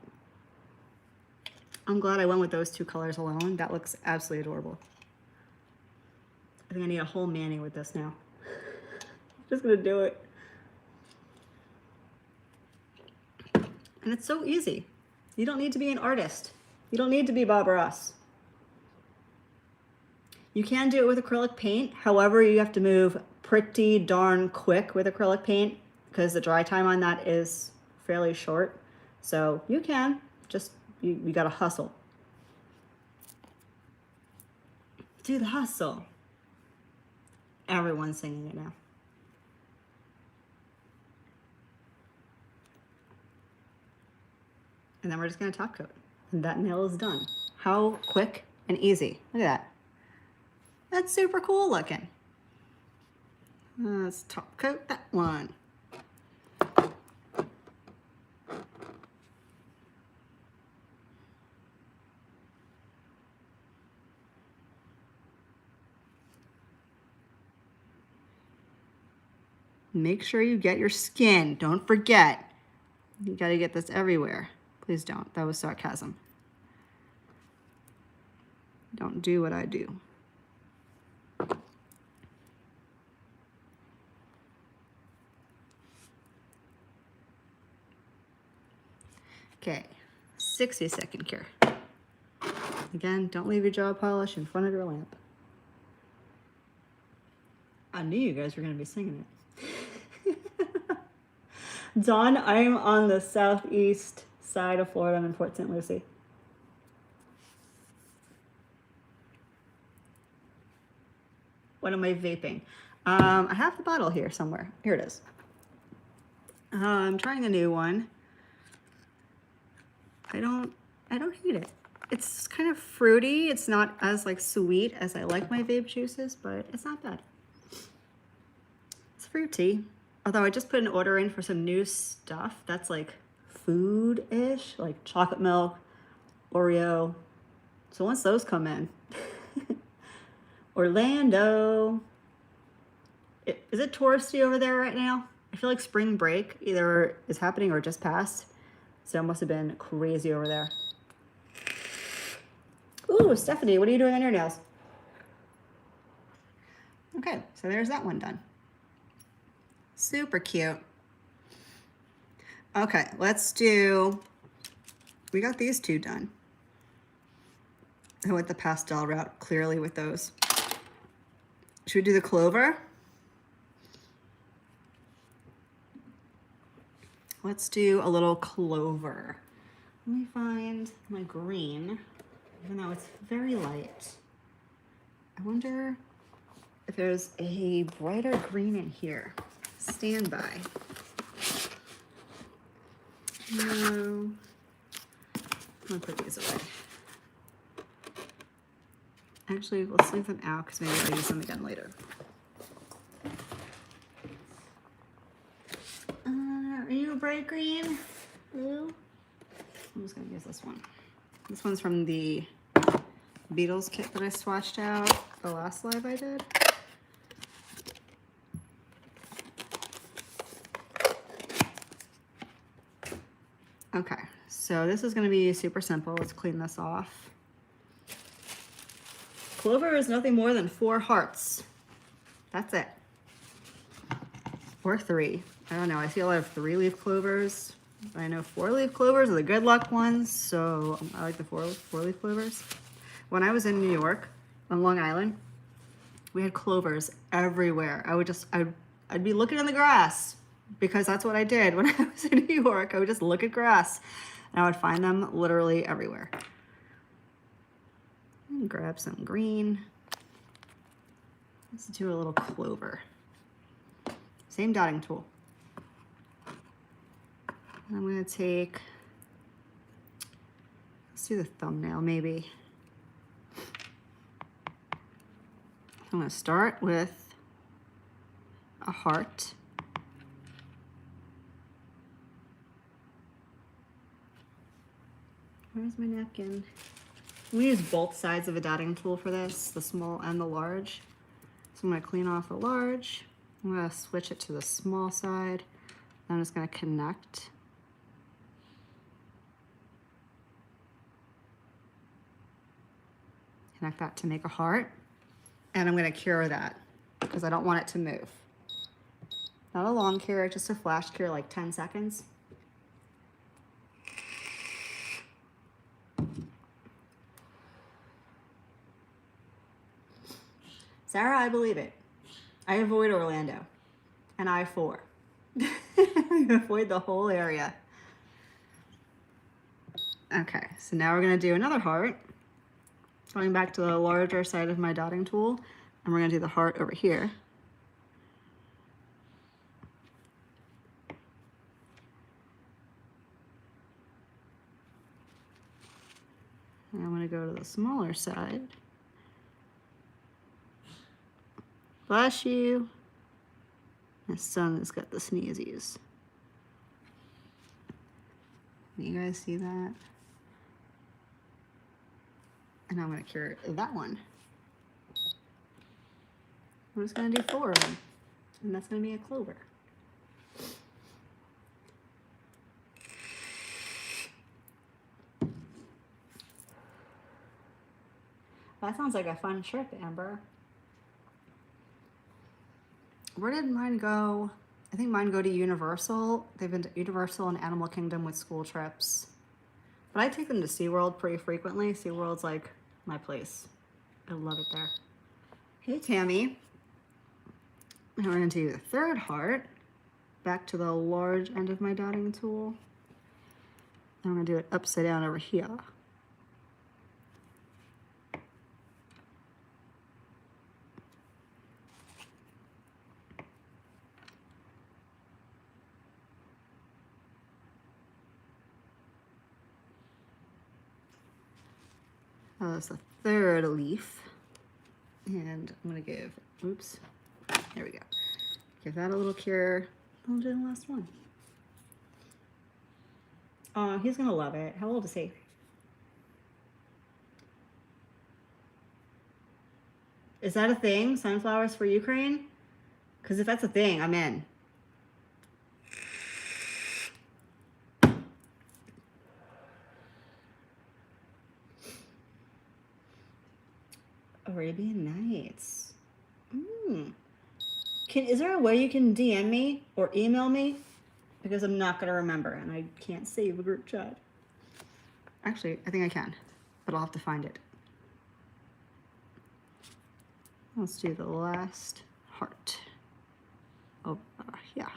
I'm glad I went with those two colors alone. That looks absolutely adorable. I think I need a whole mani with this now. I'm just gonna do it. And it's so easy. You don't need to be an artist. You don't need to be Bob Ross. You can do it with acrylic paint. However, you have to move pretty darn quick with acrylic paint because the dry time on that is fairly short. So you can, just, you gotta hustle. Do the hustle. Everyone's singing it now. And then we're just gonna top coat. And that nail is done. How quick and easy. Look at that. That's super cool looking. Let's top coat that one. Make sure you get your skin. Don't forget. You gotta get this everywhere. Please don't. That was sarcasm. Don't do what I do. Okay, 60-second cure. Again, don't leave your gel polish in front of your lamp. I knew you guys were gonna be singing it. Dawn, I'm on the southeast side of Florida. I'm in Port St. Lucie. What am I vaping? I have the bottle here somewhere. Here it is. I'm trying a new one. I don't hate it. It's kind of fruity. It's not as like sweet as I like my vape juices, but it's not bad. It's fruity. Although I just put an order in for some new stuff that's like food-ish, like chocolate milk, Oreo. So once those come in, Orlando. Is it touristy over there right now? I feel like spring break either is happening or just passed. So it must have been crazy over there. Ooh, Stephanie, what are you doing on your nails? Okay, so there's that one done. Super cute. Okay, let's do, we got these two done. I went the pastel route clearly with those. Should we do the clover? Let's do a little clover. Let me find my green, even though it's very light. I wonder if there's a brighter green in here. Stand by. No. I'm gonna put these away. Actually, let's leave them out because maybe I'll use them again later. Are you a bright green? Blue? I'm just gonna use this one. This one's from the Beetles kit that I swatched out the last live I did. Okay, so this is gonna be super simple. Let's clean this off. Clover is nothing more than 4 hearts. That's it. Or 3. I don't know, I see a lot of 3-leaf clovers. I know 4-leaf clovers are the good luck ones, so I like the 4-leaf clovers. When I was in New York, on Long Island, we had clovers everywhere. I'd be looking in the grass because that's what I did when I was in New York. I would just look at grass and I would find them literally everywhere. And grab some green. Let's do a little clover. Same dotting tool. I'm gonna take, let's do the thumbnail maybe. I'm gonna start with a heart. Where's my napkin? We use both sides of a dotting tool for this, the small and the large. So I'm gonna clean off the large. I'm gonna switch it to the small side. I'm just gonna connect. Connect that to make a heart. And I'm gonna cure that because I don't want it to move. Not a long cure, just a flash cure, like 10 seconds. Sarah, I believe it. I avoid Orlando and I-4. I avoid the whole area. Okay, so now we're gonna do another heart. Going back to the larger side of my dotting tool, and we're gonna do the heart over here. And I'm gonna go to the smaller side. Bless you. My son has got the sneezies. Can you guys see that? And I'm gonna cure that one. I'm just gonna do 4 of them. And that's gonna be a clover. That sounds like a fun trip, Amber. Where did mine go? I think mine go to Universal. They've been to Universal and Animal Kingdom with school trips. But I take them to SeaWorld pretty frequently. SeaWorld's like my place. I love it there. Hey, Tammy. Now we're gonna do the 3rd heart. Back to the large end of my dotting tool. And I'm gonna do it upside down over here. Oh, that's the 3rd leaf. And I'm gonna give, oops, there we go. Give that a little cure. I'll do the last one. Oh, he's gonna love it. How old is he? Is that a thing? Sunflowers for Ukraine? Because if that's a thing, I'm in. Arabian Nights. Is there a way you can DM me or email me? Because I'm not gonna remember and I can't save a group chat. Actually, I think I can, but I'll have to find it. Let's do the last heart. Oh, yeah.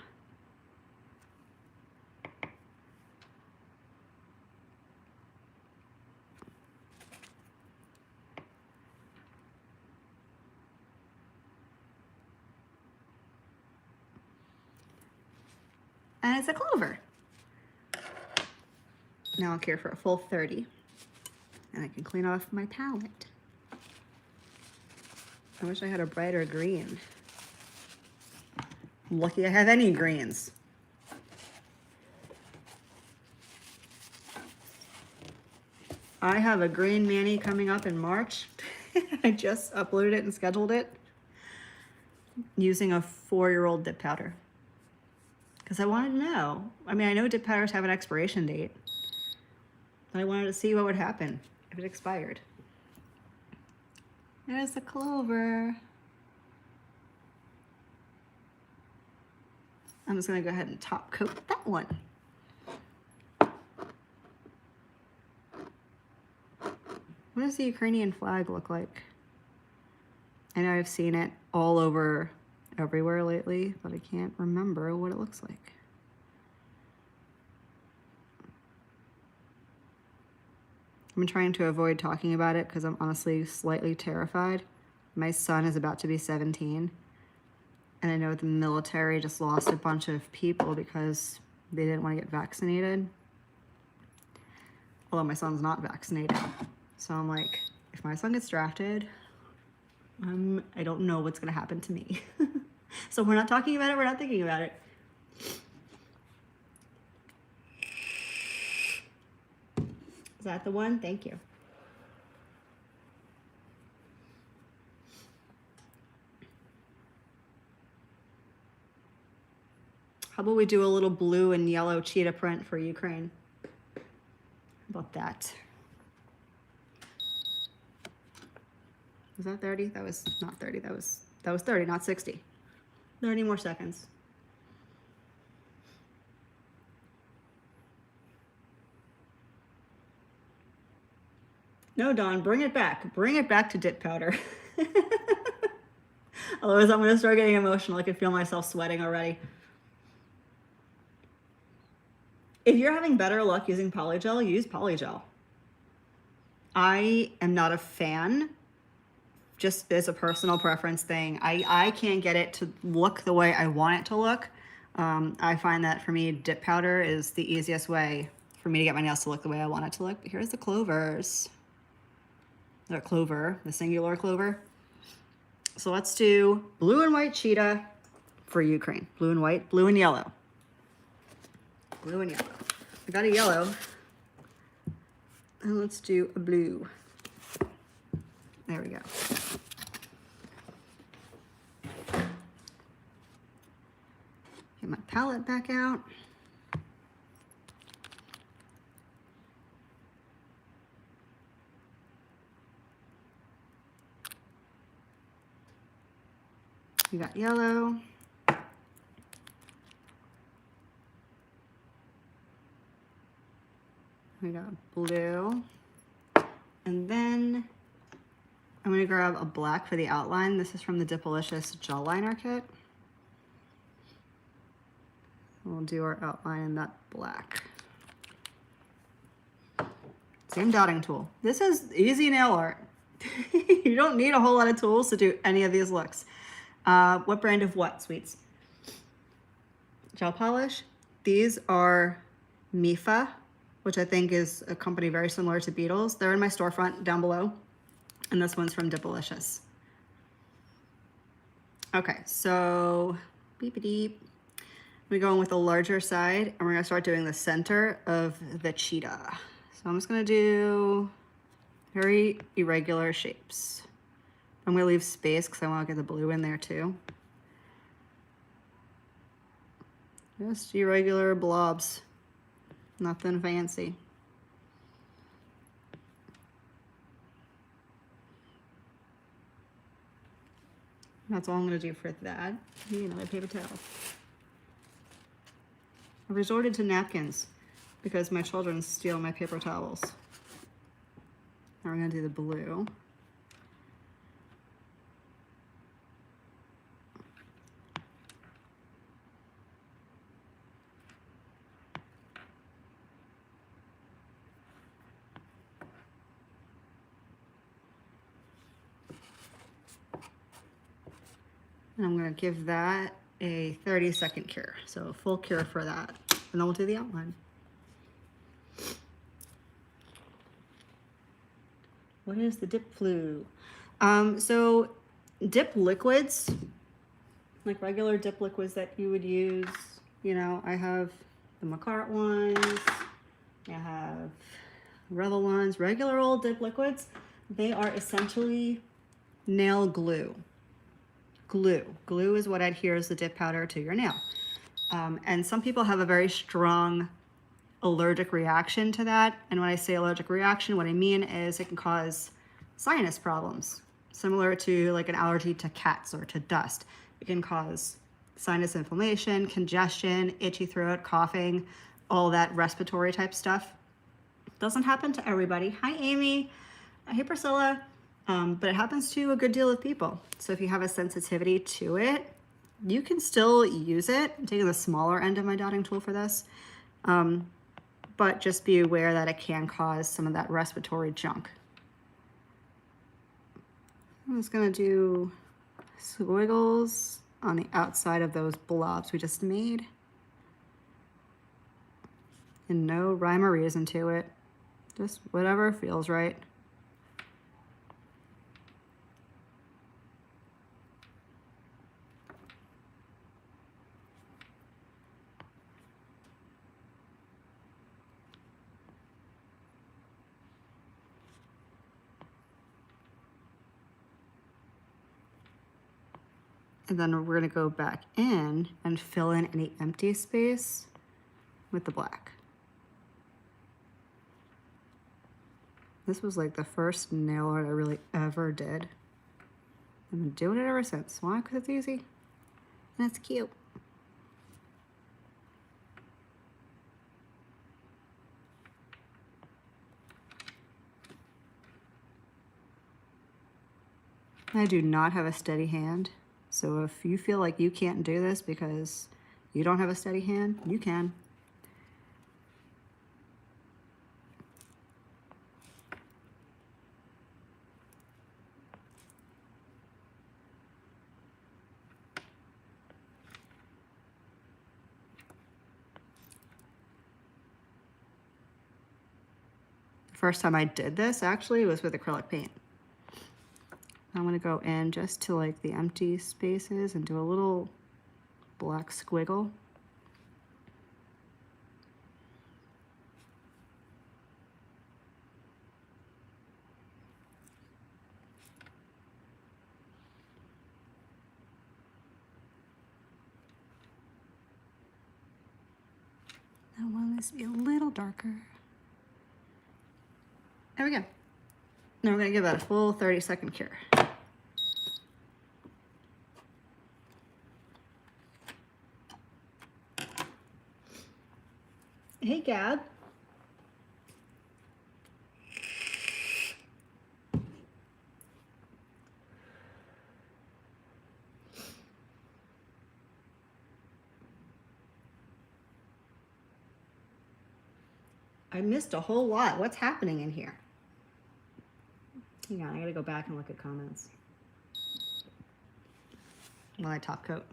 and it's a clover. Now I'll cure for a full 30, and I can clean off my palette. I wish I had a brighter green. I'm lucky I have any greens. I have a green mani coming up in March. I just uploaded it and scheduled it using a 4-year-old dip powder. Because I wanted to know. I mean, I know dip powders have an expiration date, but I wanted to see what would happen if it expired. There's the clover. I'm just gonna go ahead and top coat that one. What does the Ukrainian flag look like? I know I've seen it all over everywhere lately, but I can't remember what it looks like. I've been trying to avoid talking about it because I'm honestly slightly terrified. My son is about to be 17, and I know the military just lost a bunch of people because they didn't want to get vaccinated. Although my son's not vaccinated. So I'm like, if my son gets drafted, I don't know what's gonna happen to me. So we're not talking about it, we're not thinking about it. Is that the one? Thank you. How about we do a little blue and yellow cheetah print for Ukraine? How about that? Was that 30? That was not 30. That was 30, not 60. 30 more seconds. No, Dawn, bring it back. Bring it back to dip powder. Otherwise, I'm going to start getting emotional. I can feel myself sweating already. If you're having better luck using polygel, use polygel. I am not a fan. Just as a personal preference thing. I can't get it to look the way I want it to look. I find that for me, dip powder is the easiest way for me to get my nails to look the way I want it to look. But here's the clovers. The clover, the singular clover. So let's do blue and white cheetah for Ukraine. Blue and white, blue and yellow. Blue and yellow. I got a yellow. And let's do a blue. There we go. Get my palette back out. We got yellow. We got blue. And then I'm going to grab a black for the outline. This is from the Dipalicious gel liner kit. We'll do our outline in that black. Same dotting tool. This is easy nail art. You don't need a whole lot of tools to do any of these looks. What brand of what, sweets? Gel polish. These are Mifa, which I think is a company very similar to Beetles. They're in my storefront down below. And this one's from Dipalicious. Okay, so beep-a-deep. I'm going with a larger side, and we're gonna start doing the center of the cheetah. So I'm just gonna do very irregular shapes. I'm gonna leave space because I wanna get the blue in there too. Just irregular blobs, nothing fancy. That's all I'm gonna do for that. I need another paper towel. I resorted to napkins because my children steal my paper towels. Now we're gonna do the blue. And I'm gonna give that a 30-second cure. So a full cure for that. and then we'll do the outline. What is the dip flu? So dip liquids, like regular dip liquids that you would use, you know, I have the Makartt ones, I have Revel ones, regular old dip liquids. They are essentially nail glue. Glue is what adheres the dip powder to your nail. And some people have a very strong allergic reaction to that. And when I say allergic reaction, what I mean is it can cause sinus problems, similar to like an allergy to cats or to dust. It can cause sinus inflammation, congestion, itchy throat, coughing, all that respiratory type stuff. Doesn't happen to everybody. Hi, Amy. Hey, Priscilla. But it happens to a good deal of people. So if you have a sensitivity to it, you can still use it. I'm taking the smaller end of my dotting tool for this. But just be aware that it can cause some of that respiratory junk. I'm just gonna do squiggles on the outside of those blobs we just made. And no rhyme or reason to it. Just whatever feels right. And then we're gonna go back in and fill in any empty space with the black. This was like the first nail art I really ever did. I've been doing it ever since. Why? Because it's easy and it's cute. I do not have a steady hand. So if you feel like you can't do this because you don't have a steady hand, you can. The first time I did this actually was with acrylic paint. I'm gonna go in just to like the empty spaces and do a little black squiggle. I want this to be a little darker. There we go. Now we're gonna give that a full 30-second cure. Hey, Gab. I missed a whole lot. What's happening in here? Hang on, I gotta go back and look at comments while I top coat.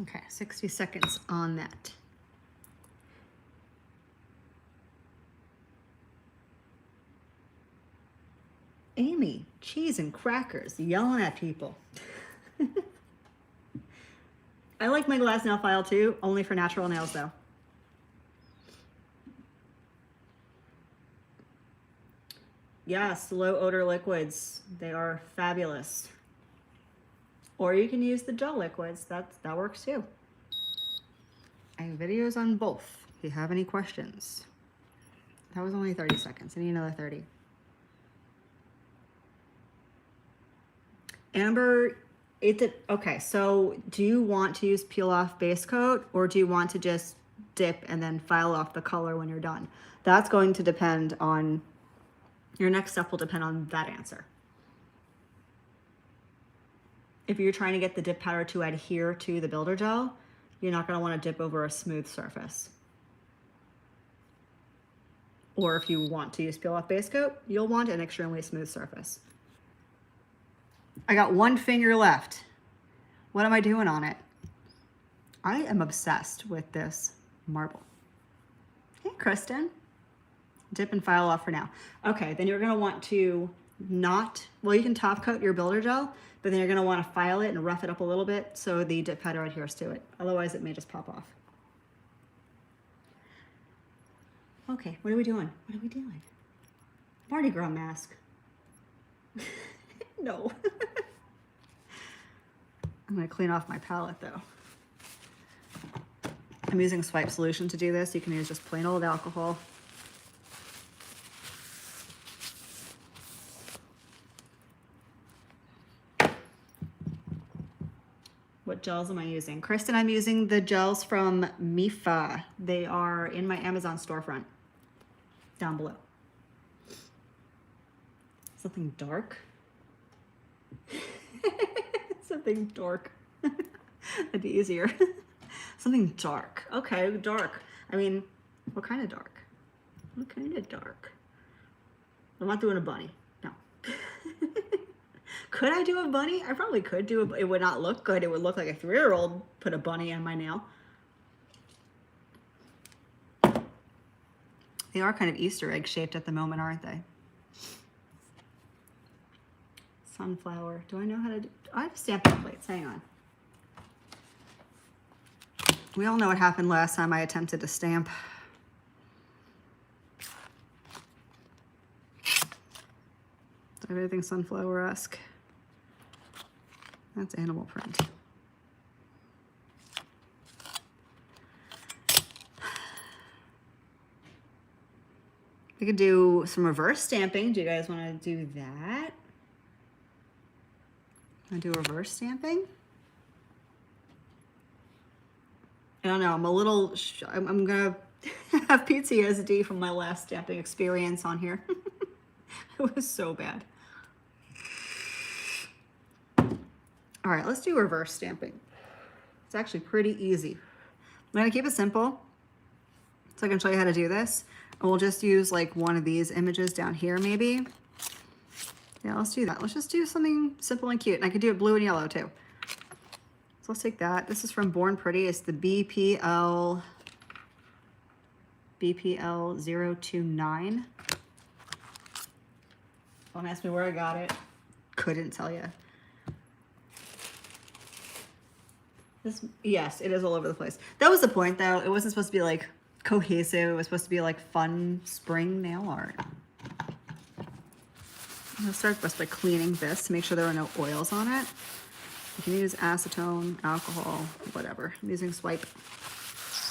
Okay, 60 seconds on that. Amy, cheese and crackers, yelling at people. I like my glass nail file too, only for natural nails though. Yes, low odor liquids, they are fabulous. Or you can use the gel liquids, that works too. I have videos on both if you have any questions. That was only 30 seconds, I need another 30. Amber, okay, so do you want to use peel off base coat or do you want to just dip and then file off the color when you're done. That's going to depend on, your next step will depend on that answer. If you're trying to get the dip powder to adhere to the builder gel, you're not going to want to dip over a smooth surface. Or if you want to use peel off base coat, you'll want an extremely smooth surface. I got one finger left. What am I doing on it? I am obsessed with this marble. Hey, Kristen. Dip and file off for now. Okay, then you're gonna want to you can top coat your builder gel, but then you're gonna wanna file it and rough it up a little bit so the dip powder adheres to it. Otherwise it may just pop off. Okay, what are we doing? What are we doing? Mardi Gras mask. No. I'm gonna clean off my palette though. I'm using swipe solution to do this. You can use just plain old alcohol. What gels am I using? Kristen, I'm using the gels from Mifa. They are in my Amazon storefront down below. Something dark. Something dark. That'd be easier. Something dark. Okay, dark. I mean, what kind of dark? What kind of dark? I'm not doing a bunny. No. Could I do a bunny? I probably could do it. It would not look good. It would look like a 3-year-old put a bunny on my nail. They are kind of Easter egg shaped at the moment, aren't they? Sunflower. Do I know how to do? I have stamping plates. Hang on. We all know what happened last time I attempted to stamp. Everything sunflower-esque. That's animal print. We could do some reverse stamping. Do you guys want to do that? Want to do reverse stamping? I don't know. I'm a little. I'm gonna have PTSD from my last stamping experience on here. It was so bad. All right, let's do reverse stamping. It's actually pretty easy. I'm gonna keep it simple so I can show you how to do this. And we'll just use like one of these images down here maybe. Yeah, let's do that. Let's just do something simple and cute. And I could do it blue and yellow too. So let's take that. This is from Born Pretty. It's the BPL 029. Don't ask me where I got it. Couldn't tell you. Yes, it is all over the place. That was the point though. It wasn't supposed to be like cohesive. It was supposed to be like fun spring nail art. I'm gonna start just by cleaning this to make sure there are no oils on it. You can use acetone, alcohol, whatever. I'm using swipe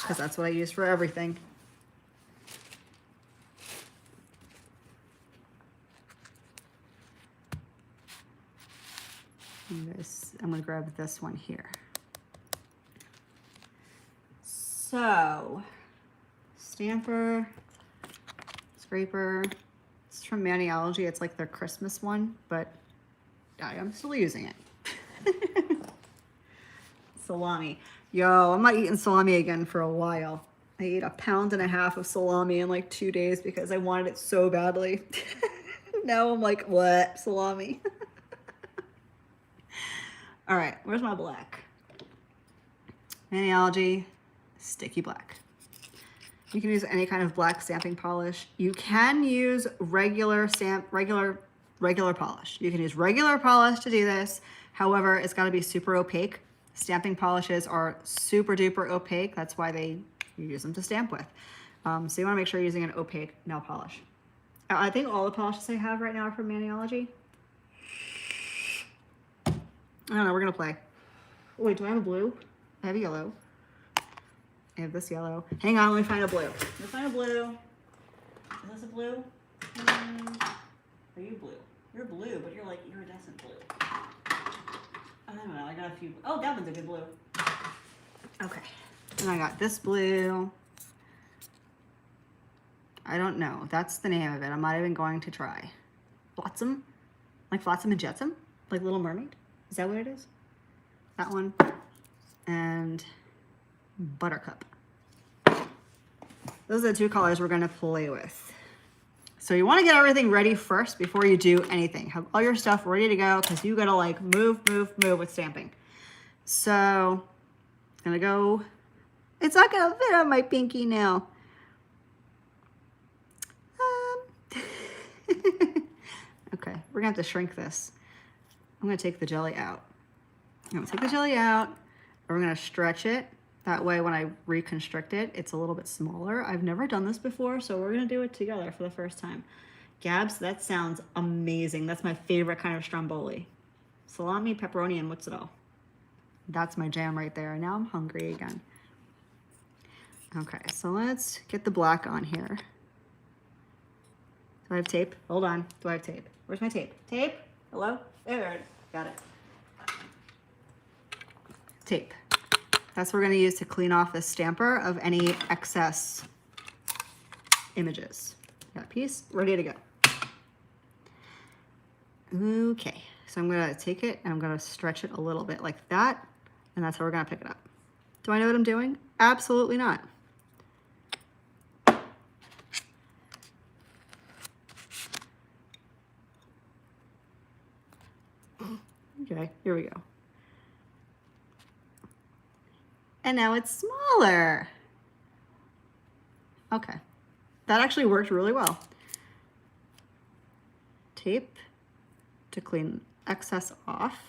because that's what I use for everything. And this, I'm gonna grab this one here. So, stamper, scraper. It's from Maniology. It's like their Christmas one, but I'm still using it. Salami. Yo, I'm not eating salami again for a while. I ate 1.5 pounds of salami in like 2 days because I wanted it so badly. Now I'm like, what? Salami. All right, where's my black? Maniology, sticky black. You can use any kind of black stamping polish. You can use regular polish. You can use regular polish to do this. However, it's got to be super opaque. Stamping polishes are super duper opaque. That's why you use them to stamp with. So you want to make sure you're using an opaque nail polish. I think all the polishes I have right now are from Maniology. I don't know, we're gonna play. Wait, do I have a blue? I have a yellow. I have this yellow. Hang on, let me find a blue. Let me find a blue. Is this a blue? Are you blue? You're blue, but you're like iridescent blue. I don't know, I got a few. Oh, that one's a good blue. Okay, and I got this blue. I don't know. That's the name of it. I'm not even going to try. Flotsam? Like Flotsam and Jetsam? Like Little Mermaid? Is that what it is? That one. And Buttercup. Those are the two colors we're going to play with. So you want to get everything ready first before you do anything. Have all your stuff ready to go because you got to like move with stamping. So it's going to go. It's not going to fit on my pinky nail. Okay, we're going to have to shrink this. I'm going to take the jelly out. I'm going to take the jelly out. And we're going to stretch it. That way when I reconstrict it, it's a little bit smaller. I've never done this before, so we're gonna do it together for the first time. Gabs, that sounds amazing. That's my favorite kind of stromboli. Salami, pepperoni, and mozzarella. That's my jam right there. Now I'm hungry again. Okay, so let's get the black on here. Do I have tape? Hold on. Do I have tape? Where's my tape? Tape? Hello? There it is. Got it. Tape. That's what we're going to use to clean off the stamper of any excess images. Got a piece ready to go. Okay, so I'm going to take it and I'm going to stretch it a little bit like that, and that's how we're going to pick it up. Do I know what I'm doing? Absolutely not. Okay, here we go. And now it's smaller. Okay, that actually worked really well. Tape to clean excess off.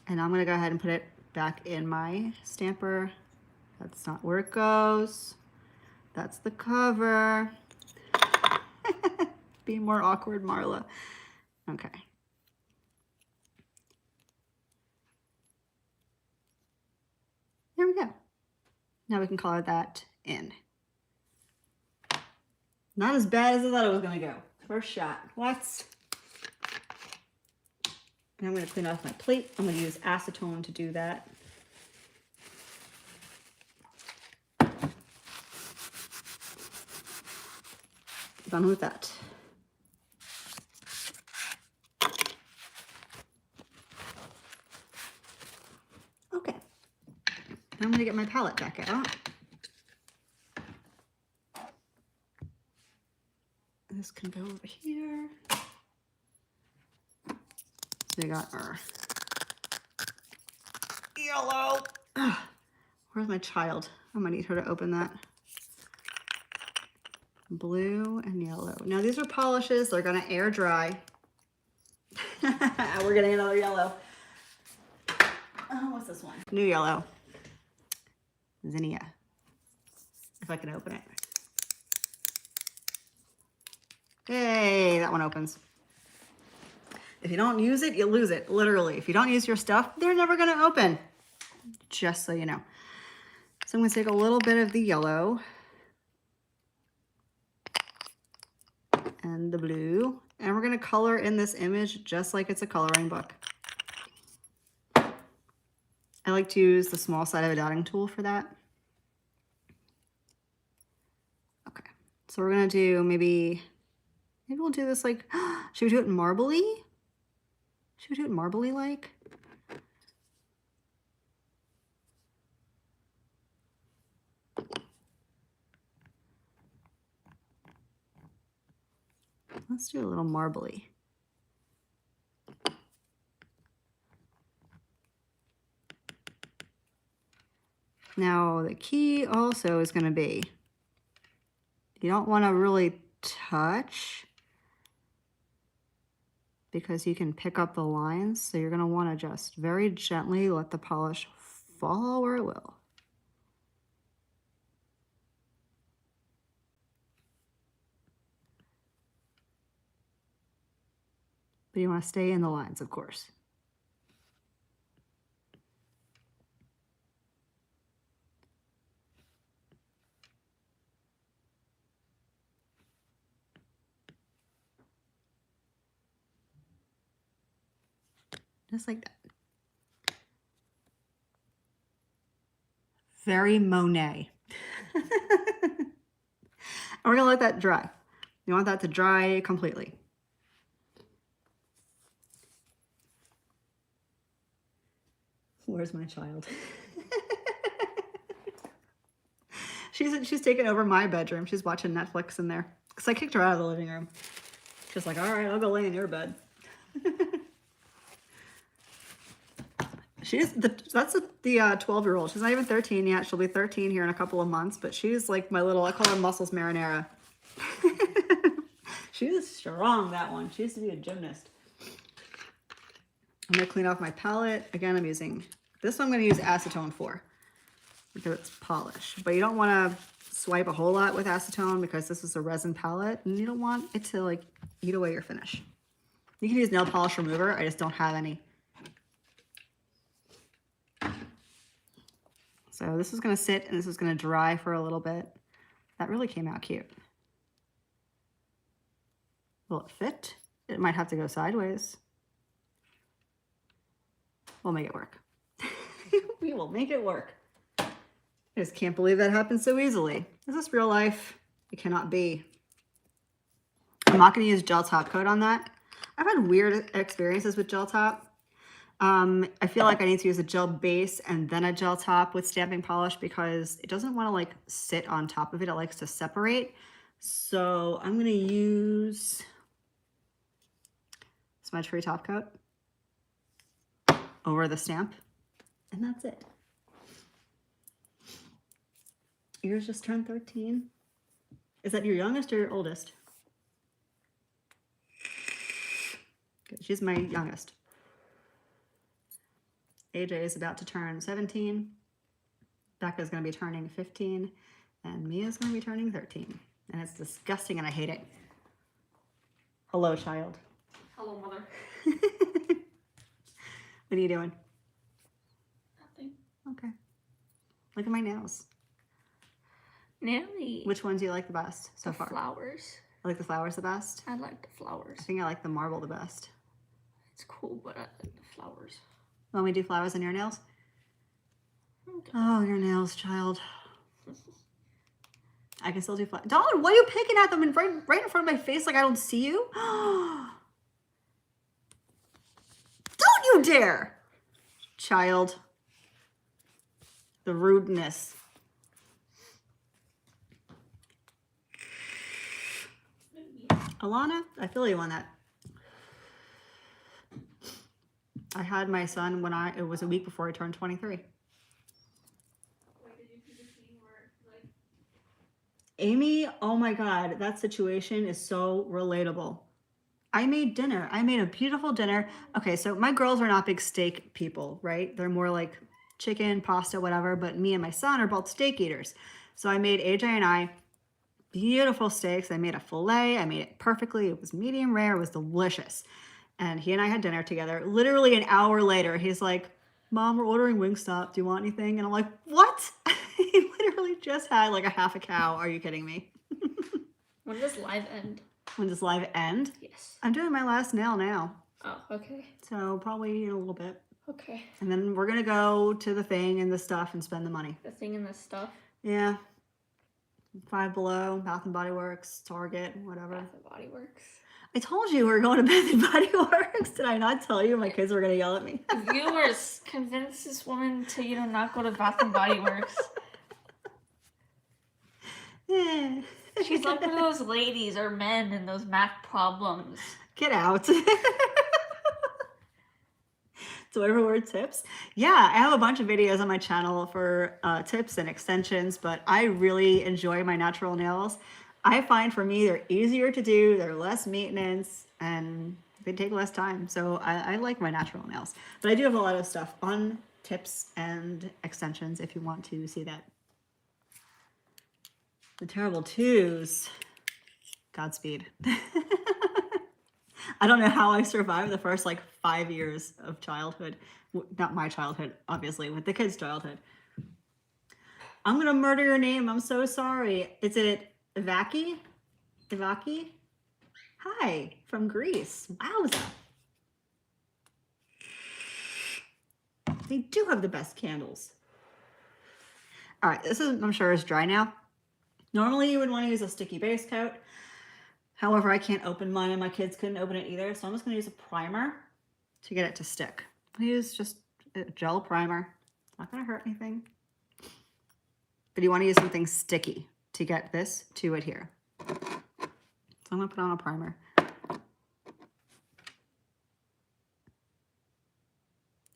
And I'm gonna go ahead and put it back in my stamper. That's not where it goes. That's the cover. Be more awkward, Marla. Okay. There we go. Now we can color that in. Not as bad as I thought it was gonna go. First shot. What? And I'm gonna clean off my plate. I'm gonna use acetone to do that. Done with that. Okay. I'm gonna get my palette back out. This can go over here. So we got our yellow. Ugh. Where's my child? I'm gonna need her to open that. Blue and yellow. Now these are polishes. They're gonna air dry. We're getting another yellow. Oh, what's this one? New yellow. Zinnia. If I can open it. Hey, that one opens. If you don't use it, you lose it. Literally. If you don't use your stuff, they're never gonna open. Just so you know. So I'm gonna take a little bit of the yellow and the blue, and we're gonna color in this image just like it's a coloring book. I like to use the small side of a dotting tool for that. Okay, so we're gonna do maybe we'll do this like, should we do it marbly? Should we do it marbly like? Let's do a little marbly. Now the key also is going to be, you don't want to really touch because you can pick up the lines. So you're going to want to just very gently let the polish fall where it will. But you want to stay in the lines, of course. Just like that. Very Monet. we're gonna let that dry. You want that to dry completely. Where's my child? She's taken over my bedroom. She's watching Netflix in there. Because I kicked her out of the living room. She's like, all right, I'll go lay in your bed. That's the 12-year-old. She's not even 13 yet. She'll be 13 here in a couple of months. But she's like my little, I call her muscles marinara. She's strong, that one. She used to be a gymnast. I'm going to clean off my palette. Again, I'm using, this one I'm going to use acetone for. Because it's polish. But you don't want to swipe a whole lot with acetone because this is a resin palette. And you don't want it to like eat away your finish. You can use nail polish remover. I just don't have any. So this is going to sit and this is going to dry for a little bit. That really came out cute. Will it fit? It might have to go sideways. We'll make it work. We will make it work. I just can't believe that happened so easily. Is this real life? It cannot be. I'm not going to use gel top coat on that. I've had weird experiences with gel top. I feel like I need to use a gel base and then a gel top with stamping polish because it doesn't want to like sit on top of it. It likes to separate. So I'm going to use smudge free top coat over the stamp. And that's it. Yours just turned 13. Is that your youngest or your oldest? Good. She's my youngest. AJ is about to turn 17. Becca's going to be turning 15. And Mia's going to be turning 13. And it's disgusting and I hate it. Hello, child.
Hello, mother.
What are you doing?
Nothing.
Okay. Look at my nails.
Nearly.
Which ones do you like the best so far?
Flowers.
I like the flowers the best?
I like the flowers.
I think I like the marble the best.
It's cool, but I like the flowers.
Want me to do flowers on your nails?
Okay.
Oh, your nails, child. I can still do flowers. Dawn, why are you picking at them right in front of my face like I don't see you? Don't you dare! Child. The rudeness. Alana, I feel you on that. I had my son when it was a week before I turned 23. Amy, oh my God, that situation is so relatable. I made dinner. I made a beautiful dinner. Okay, so my girls are not big steak people, right? They're more like chicken, pasta, whatever, but me and my son are both steak eaters. So I made AJ and I beautiful steaks. I made a filet. I made it perfectly. It was medium rare. It was delicious. And he and I had dinner together. Literally an hour later, he's like, Mom, we're ordering Wingstop. Do you want anything? And I'm like, what? He literally just had like a half a cow. Are you kidding me?
When does live end?
When does live end?
Yes.
I'm doing my last nail now.
Oh, okay.
So probably in a little bit.
Okay.
And then we're going to go to the thing and the stuff and spend the money.
The thing and the stuff?
Yeah. Five Below, Bath and Body Works, Target, whatever.
Bath and Body Works.
I told you we were going to Bath and Body Works. Did I not tell you? My kids were going to yell at me.
Viewers, convince this woman to, not go to Bath and Body Works.
Yeah.
She's like one of those ladies or men in those math problems.
Get out. So whatever word tips. Yeah, I have a bunch of videos on my channel for tips and extensions, but I really enjoy my natural nails. I find for me, they're easier to do, they're less maintenance, and they take less time. So I like my natural nails. But I do have a lot of stuff on tips and extensions if you want to see that. The terrible twos. Godspeed. I don't know how I survived the first like 5 years of childhood. Not my childhood, obviously, with the kids' childhood. I'm going to murder your name. I'm so sorry. Is it Ivaki? Ivaki? Hi, from Greece. Wowza. They do have the best candles. All right, this is, I'm sure, is dry now. Normally you would want to use a sticky base coat. However, I can't open mine and my kids couldn't open it either. So I'm just going to use a primer to get it to stick. I use just a gel primer. It's not going to hurt anything. But you want to use something sticky to get this to adhere. So I'm going to put on a primer. I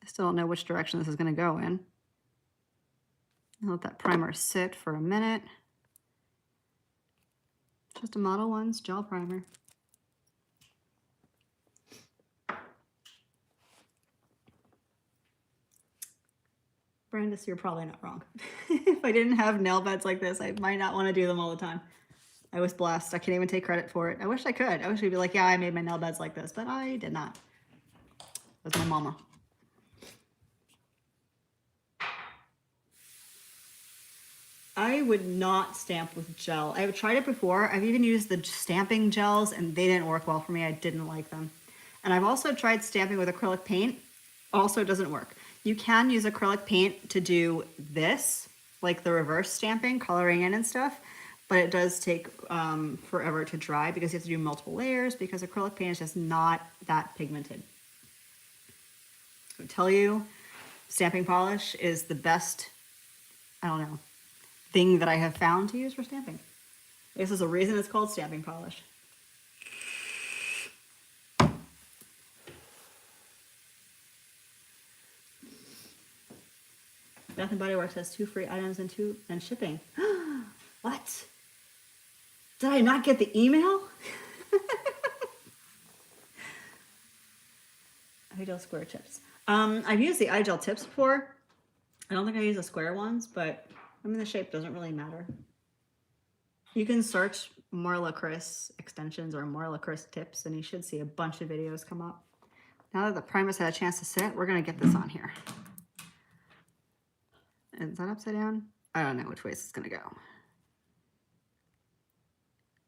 still don't know which direction this is going to go in. I'll let that primer sit for a minute. Just a Modelones gel primer. Brandis, you're probably not wrong. If I didn't have nail beds like this, I might not want to do them all the time. I was blessed. I can't even take credit for it. I wish I could. I wish I'd be like, yeah, I made my nail beds like this, but I did not. It was my mama. I would not stamp with gel. I've tried it before. I've even used the stamping gels and they didn't work well for me. I didn't like them. And I've also tried stamping with acrylic paint. Also doesn't work. You can use acrylic paint to do this, like the reverse stamping, coloring in and stuff, but it does take forever to dry because you have to do multiple layers because acrylic paint is just not that pigmented. I would tell you, stamping polish is the best, I don't know, thing that I have found to use for stamping. This is a reason it's called stamping polish. Bath and Body Works has 2 free items and shipping. What? Did I not get the email? Ideal square tips. I've used the iGel tips before. I don't think I use the square ones, but I mean the shape doesn't really matter. You can search Marlakris extensions or Marlakris tips and you should see a bunch of videos come up. Now that the primer's had a chance to sit, we're gonna get this on here. Is that upside down? I don't know which way this is gonna go.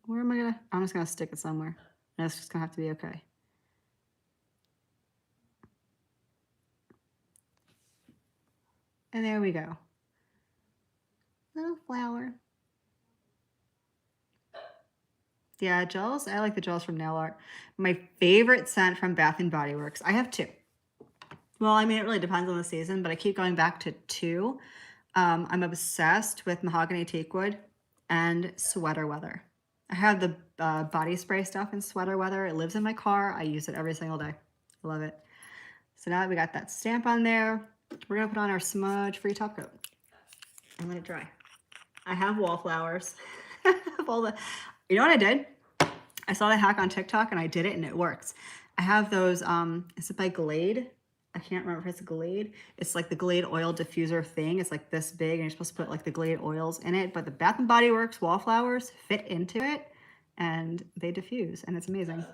Where am I gonna? I'm just gonna stick it somewhere. And it's just gonna have to be okay. And there we go. Little flower. Yeah, gels. I like the gels from Nail Art. My favorite scent from Bath and Body Works. I have 2. Well, I mean, it really depends on the season, but I keep going back to 2. I'm obsessed with mahogany teakwood and sweater weather. I have the body spray stuff in sweater weather. It lives in my car. I use it every single day. I love it. So now that we got that stamp on there, we're gonna put on our smudge-free top coat and let it dry. I have wallflowers. All the, you know what I did? I saw the hack on TikTok and I did it and it works. I have those, is it by Glade? I can't remember if it's Glade. It's like the Glade oil diffuser thing. It's like this big and you're supposed to put like the Glade oils in it, but the Bath and Body Works wallflowers fit into it and they diffuse and it's amazing.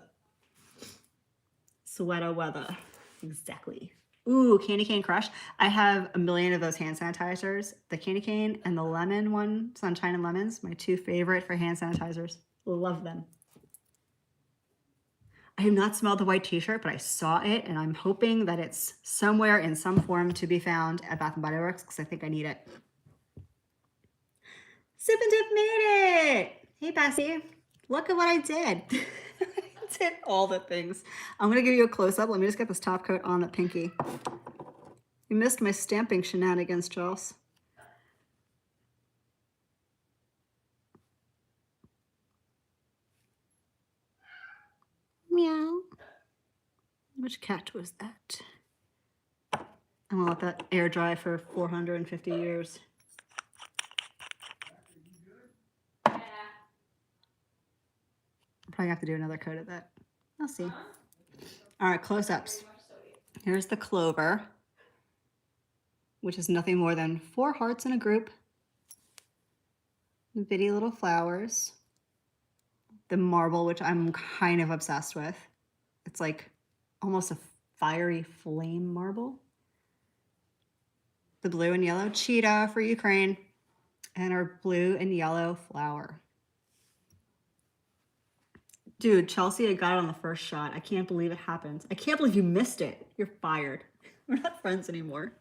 Sweater weather, exactly. Ooh, Candy Cane Crush. I have a million of those hand sanitizers. The Candy Cane and the lemon one, Sunshine and Lemons, my 2 favorite for hand sanitizers. Love them. I have not smelled the white t-shirt, but I saw it and I'm hoping that it's somewhere in some form to be found at Bath & Body Works because I think I need it. Sip and Dip made it! Hey, Bessie. Look at what I did. I did all the things. I'm going to give you a close-up. Let me just get this top coat on the pinky. You missed my stamping shenanigans, Charles. Meow. Which cat was that? I'm gonna let that air dry for 450 years. Yeah. I'll probably have to do another coat of that. I'll see. All right, close-ups. Here's the clover, which is nothing more than 4 hearts in a group. The bitty little flowers. The marble, which I'm kind of obsessed with. It's like almost a fiery flame marble. The blue and yellow cheetah for Ukraine. And our blue and yellow flower. Dude, Chelsea, I got it on the first shot. I can't believe it happened. I can't believe you missed it. You're fired. We're not friends anymore.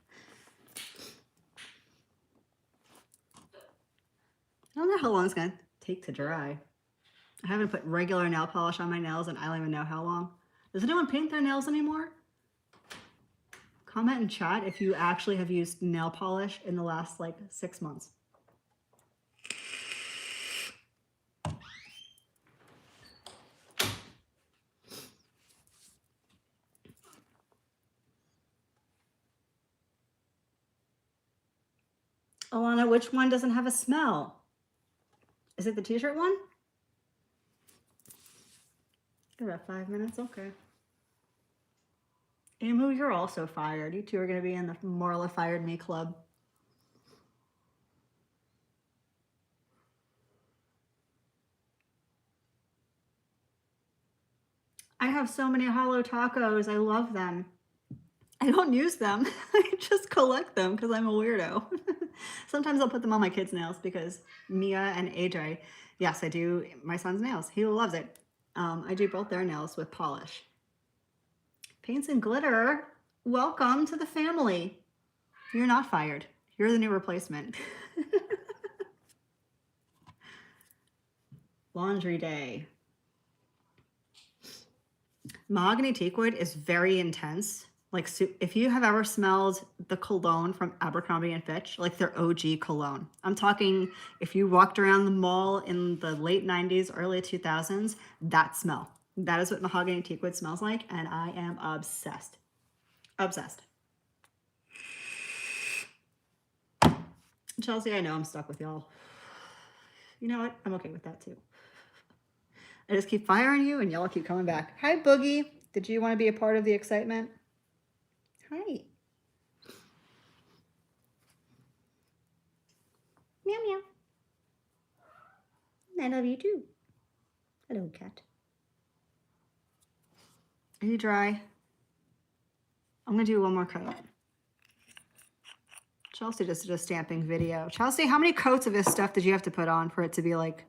I don't know how long it's gonna take to dry. I haven't put regular nail polish on my nails and I don't even know how long. Does anyone paint their nails anymore? Comment in chat if you actually have used nail polish in the last like 6 months. Alana, which one doesn't have a smell? Is it the t-shirt one? About 5 minutes, okay. Emu, you're also fired. You two are gonna be in the Marla fired me club. I have so many hollow tacos. I love them. I don't use them. I just collect them because I'm a weirdo. Sometimes I'll put them on my kids' nails because Mia and AJ, yes, I do my son's nails. He loves it. I do both their nails with polish. Paints and glitter, welcome to the family. You're not fired. You're the new replacement. Laundry day. Mahogany teakwood is very intense. Like, if you have ever smelled the cologne from Abercrombie & Fitch, like their OG cologne. I'm talking if you walked around the mall in the late 90s, early 2000s, that smell. That is what mahogany teakwood smells like, and I am obsessed. Obsessed. Chelsea, I know I'm stuck with y'all. You know what? I'm okay with that too. I just keep firing you and y'all keep coming back. Hi, Boogie. Did you want to be a part of the excitement? Hi. Meow, meow. I love you too. Hello, cat. Are you dry? I'm going to do one more coat. Chelsea just did a stamping video. Chelsea, how many coats of this stuff did you have to put on for it to be like,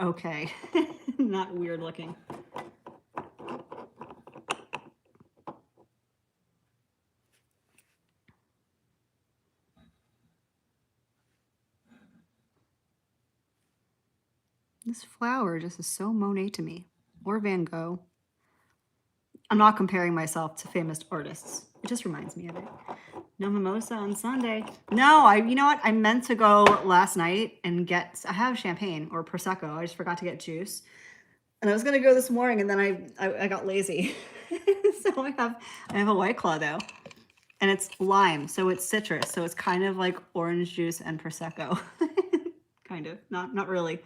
okay, not weird looking? This flower just is so Monet to me, or Van Gogh. I'm not comparing myself to famous artists. It just reminds me of it. No mimosa on Sunday. No, you know what? I meant to go last night and I have champagne or Prosecco. I just forgot to get juice. And I was gonna go this morning and then I got lazy. So I have a White Claw though. And it's lime, so it's citrus. So it's kind of like orange juice and Prosecco. Kind of, not really.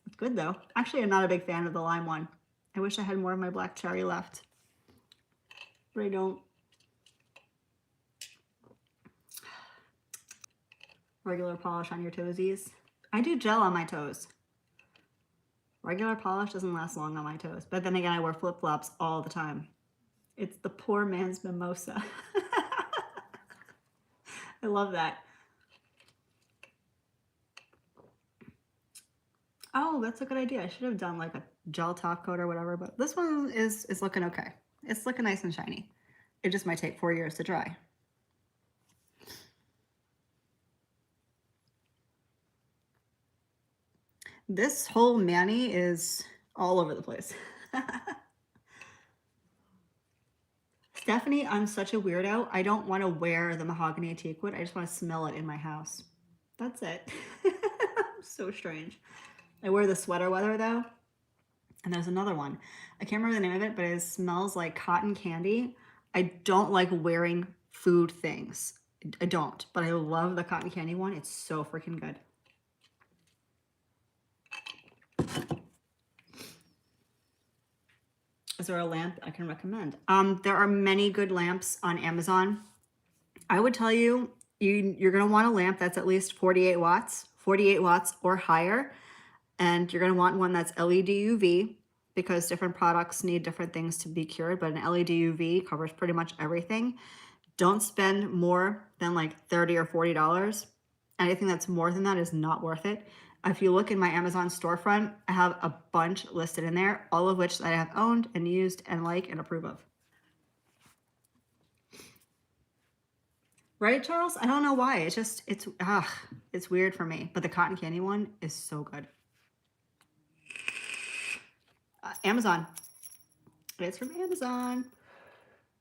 It's good though. Actually, I'm not a big fan of the lime one. I wish I had more of my black cherry left. But I don't. Regular polish on your toesies. I do gel on my toes. Regular polish doesn't last long on my toes. But then again, I wear flip-flops all the time. It's the poor man's mimosa. I love that. Oh, that's a good idea. I should have done like a gel top coat or whatever, but this one is looking okay. It's looking nice and shiny. It just might take 4 years to dry. This whole mani is all over the place. Stephanie, I'm such a weirdo. I don't want to wear the mahogany teakwood. I just want to smell it in my house. That's it. So strange. I wear the sweater weather though. And there's another one. I can't remember the name of it, but it smells like cotton candy. I don't like wearing food things. I don't, but I love the cotton candy one. It's so freaking good. Is there a lamp I can recommend? There are many good lamps on Amazon. I would tell you, you're gonna want a lamp that's at least 48 watts or higher. And you're gonna want one that's LED UV because different products need different things to be cured, but an LED UV covers pretty much everything. Don't spend more than like $30 or $40. Anything that's more than that is not worth it. If you look in my Amazon storefront, I have a bunch listed in there, all of which I have owned and used and like and approve of. Right, Charles? I don't know why. It's just, it's weird for me. But the cotton candy one is so good. Amazon. It's from Amazon.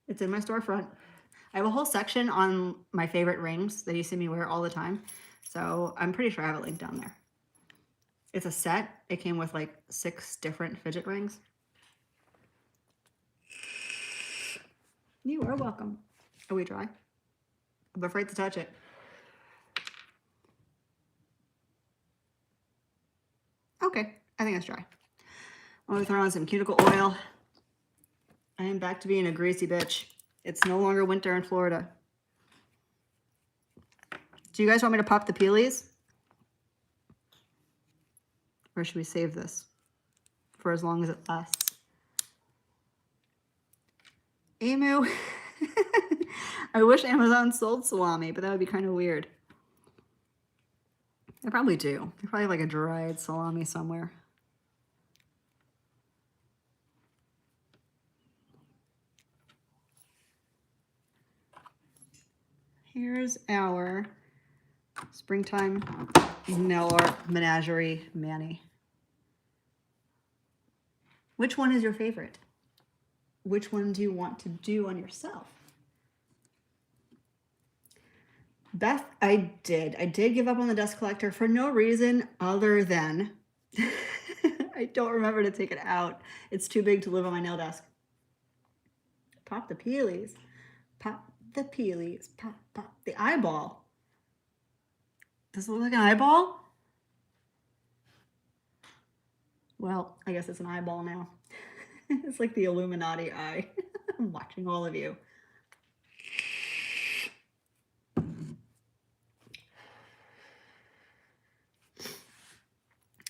It's in my storefront. I have a whole section on my favorite rings that you see me wear all the time. So I'm pretty sure I have a link down there. It's a set. It came with like 6 different fidget rings. You are welcome. Are we dry? I'm afraid to touch it. Okay, I think it's dry. I'm gonna throw on some cuticle oil. I am back to being a greasy bitch. It's no longer winter in Florida. Do you guys want me to pop the peelies? Or should we save this for as long as it lasts? Emu. I wish Amazon sold salami, but that would be kind of weird. They probably do. They probably have like a dried salami somewhere. Here's our springtime nail art menagerie Manny. Which one is your favorite? Which one do you want to do on yourself? Beth, I did give up on the dust collector for no reason other than I don't remember to take it out. It's too big to live on my nail desk. Pop the peelies. Pop the peelies. Pop, pop. The eyeball. Does it look like an eyeball? Well, I guess it's an eyeball now. It's like the Illuminati eye. I'm watching all of you.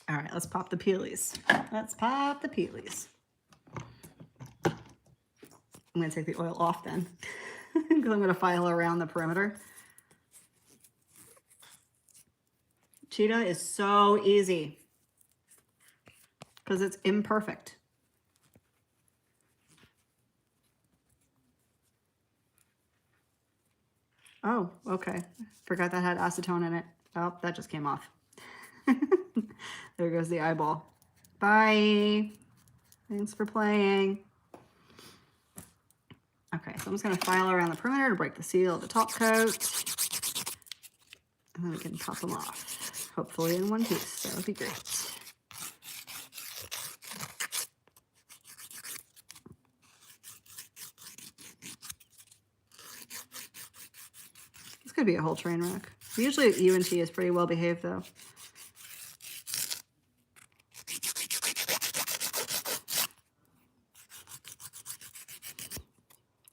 All right, let's pop the peelies. Let's pop the peelies. I'm gonna take the oil off then, because I'm gonna file around the perimeter. Cheetah is so easy, because it's imperfect. Oh, okay. Forgot that had acetone in it. Oh, that just came off. There goes the eyeball. Bye. Thanks for playing. Okay, so I'm just going to file around the perimeter to break the seal of the top coat. And then we can pop them off. Hopefully in one piece. That would be great. This could be a whole train wreck. Usually UNT is pretty well behaved though.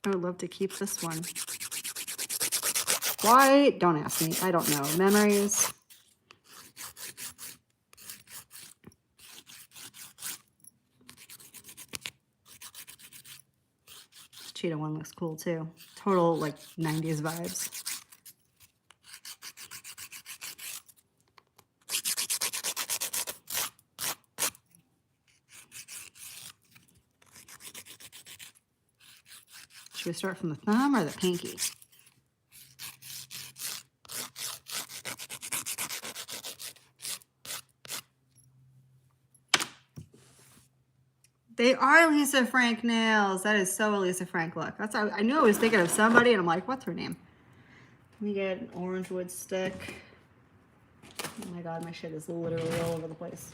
I would love to keep this one. Why? Don't ask me. I don't know. Memories. Cheetah one looks cool too. Total like 90s vibes. Should we start from the thumb or the pinky? They are Lisa Frank nails. That is so a Lisa Frank look. That's how I knew I was thinking of somebody, and I'm like, what's her name? Let me get an orange wood stick. Oh my god, my shit is literally all over the place.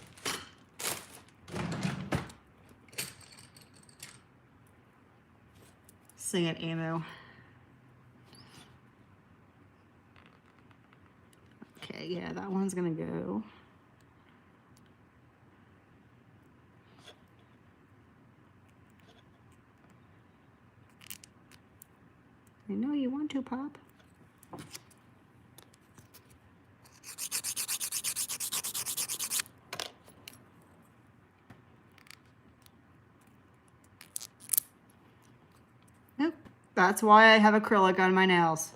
Sing it, Emu. Okay, yeah, that one's gonna go. I know you want to, Pop. Nope. That's why I have acrylic on my nails.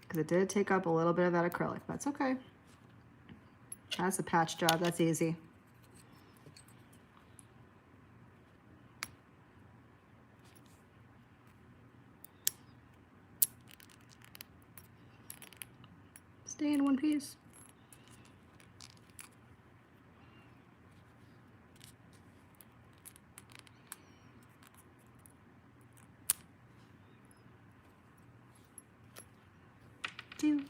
Because it did take up a little bit of that acrylic. That's okay. That's a patch job. That's easy. Stay in one piece. Two.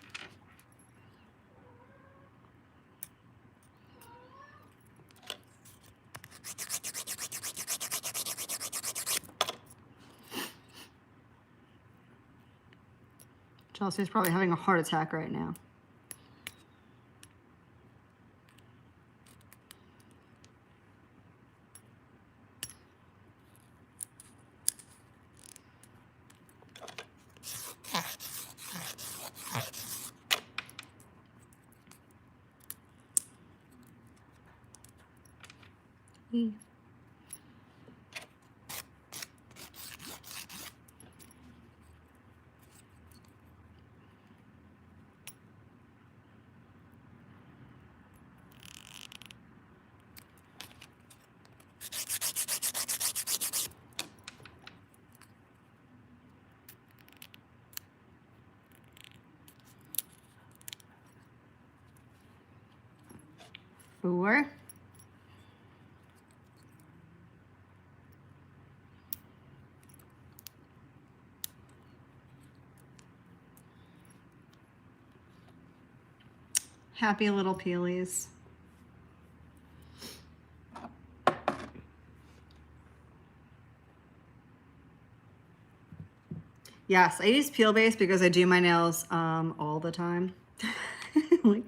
Chelsea's probably having a heart attack right now. E. Four. Happy little peelies. Yes, I use peel base because I do my nails all the time. Like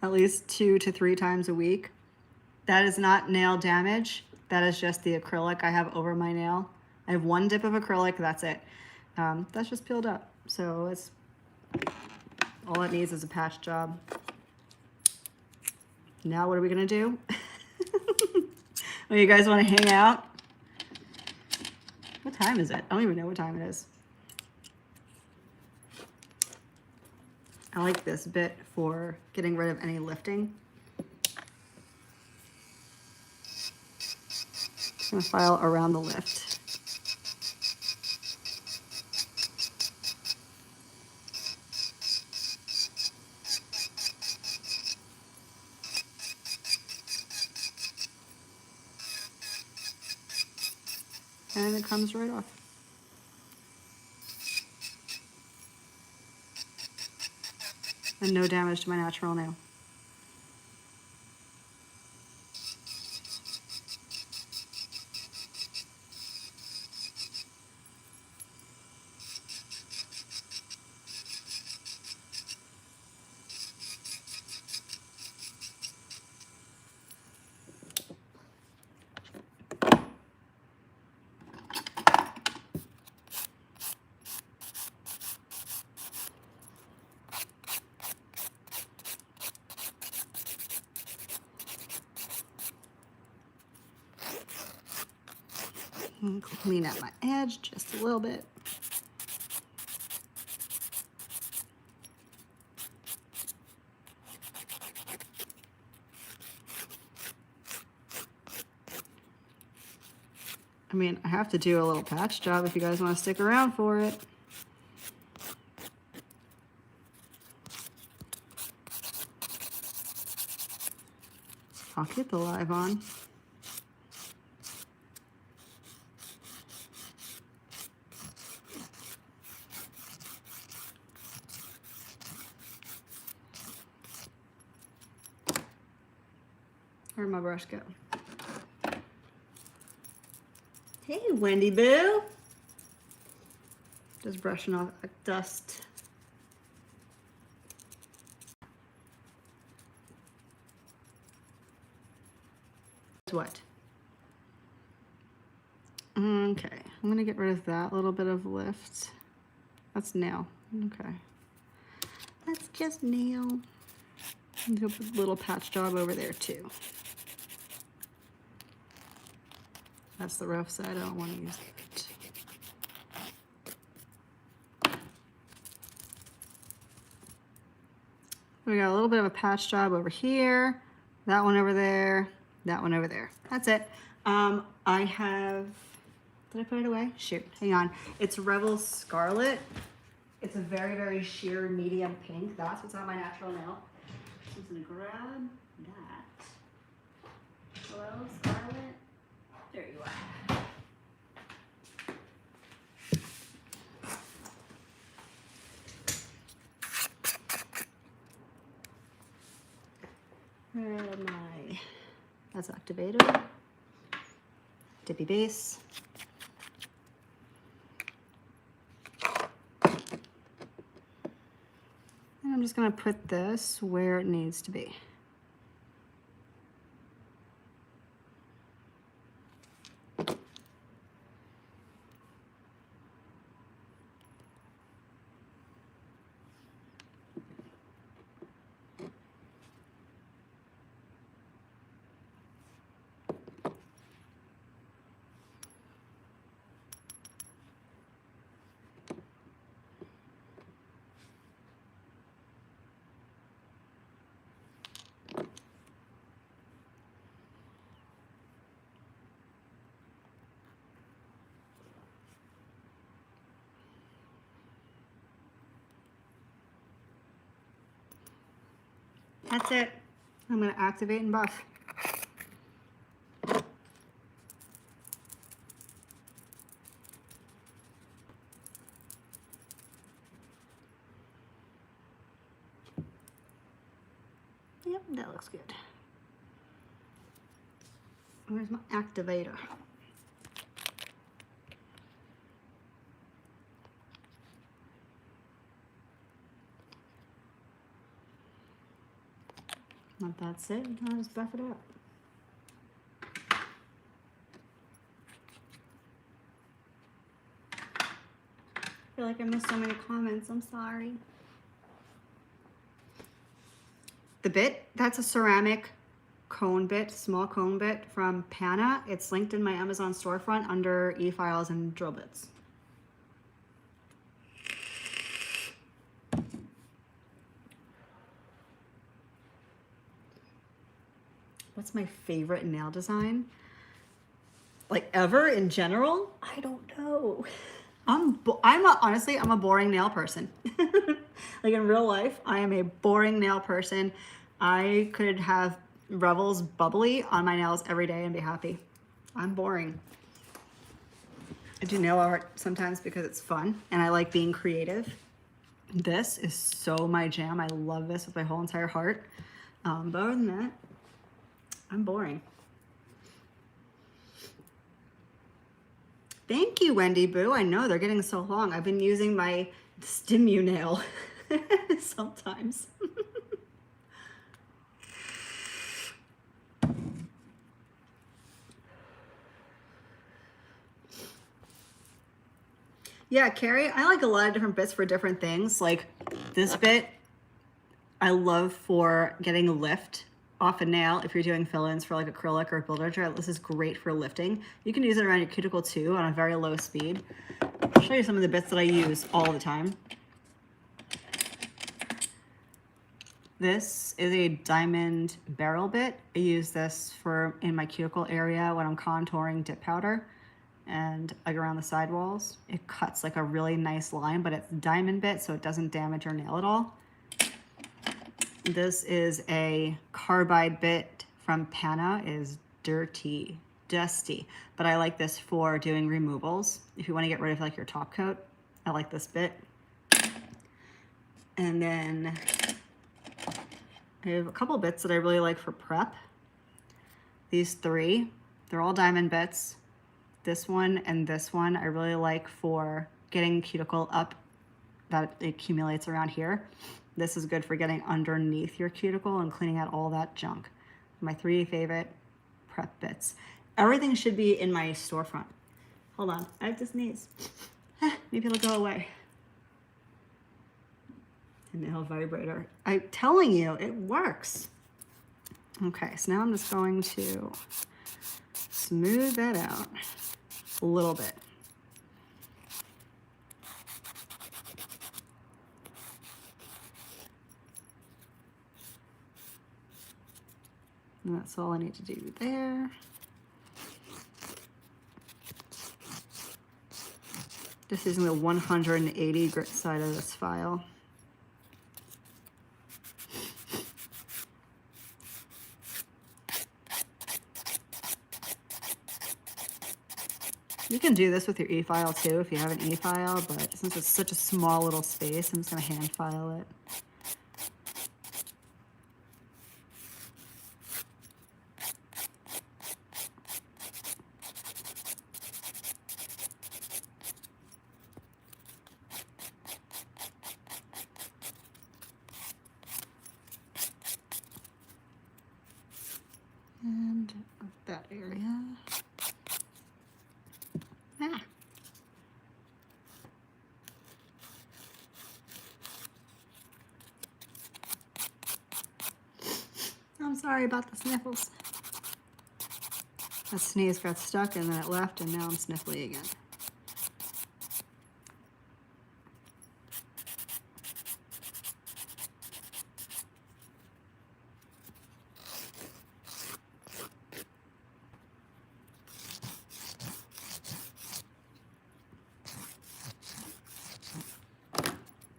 at least 2 to 3 times a week. That is not nail damage. That is just the acrylic I have over my nail. I have 1 dip of acrylic, that's it. That's just peeled up. So it's all it needs is a patch job. Now what are we gonna do? Well, you guys wanna hang out? What time is it? I don't even know what time it is. I like this bit for getting rid of any lifting. Just gonna file around the lift. And it comes right off. And no damage to my natural nail. And clean up my edge just a little bit. I mean, I have to do a little patch job if you guys want to stick around for it. I'll keep the live on. Where'd my brush go? Hey, Wendy Boo. Just brushing off dust. What? Okay, I'm gonna get rid of that little bit of lift. That's nail. Okay. That's just nail. Do a little patch job over there too. That's the rough side. I don't want to use that. We got a little bit of a patch job over here. That one over there. That one over there. That's it. I have, did I put it away? Shoot, hang on. It's Rebel Scarlet. It's a very, very sheer medium pink. That's what's on my natural nail. I'm just gonna grab that. Hello, Scarlet. There you are. Where am I? That's activator. Dippy base. And I'm just gonna put this where it needs to be. That's it. I'm gonna activate and buff. Yep, that looks good. Where's my activator? Well, that's it. I'll just buff it up. I feel like I missed so many comments. I'm sorry. The bit, that's a ceramic cone bit, small cone bit from Pana. It's linked in my Amazon storefront under e-files and drill bits. What's my favorite nail design? Like ever in general? I don't know. Honestly, I'm a boring nail person. Like in real life, I am a boring nail person. I could have Revels bubbly on my nails every day and be happy. I'm boring. I do nail art sometimes because it's fun and I like being creative. This is so my jam. I love this with my whole entire heart. But other than that, I'm boring. Thank you, Wendy Boo. I know they're getting so long. I've been using my Stimu nail sometimes. Yeah, Carrie, I like a lot of different bits for different things. Like this bit, I love for getting lift off a nail if you're doing fill-ins for like acrylic or builder gel. This is great for lifting. You can use it around your cuticle too on a very low speed. I'll show you some of the bits that I use all the time. This is a diamond barrel bit. I use this for in my cuticle area when I'm contouring dip powder and like around the sidewalls. It cuts like a really nice line, but it's a diamond bit so it doesn't damage your nail at all. This is a carbide bit from Pana. It is dusty, but I like this for doing removals. If you want to get rid of like your top coat, I like this bit. And then I have a couple bits that I really like for prep. These three, they're all diamond bits. This one and this one I really like for getting cuticle up that it accumulates around here. This is good for getting underneath your cuticle and cleaning out all that junk. My 3 favorite prep bits. Everything should be in my storefront. Hold on, I have to sneeze. Maybe it'll go away. A nail vibrator. I'm telling you, it works. Okay, so now I'm just going to smooth that out a little bit. And that's all I need to do there. Just using the 180 grit side of this file. You can do this with your e-file too if you have an e-file, but since it's such a small little space, I'm just going to hand file it. And that area. Ah. I'm sorry about the sniffles. That sneeze got stuck and then it left and now I'm sniffly again.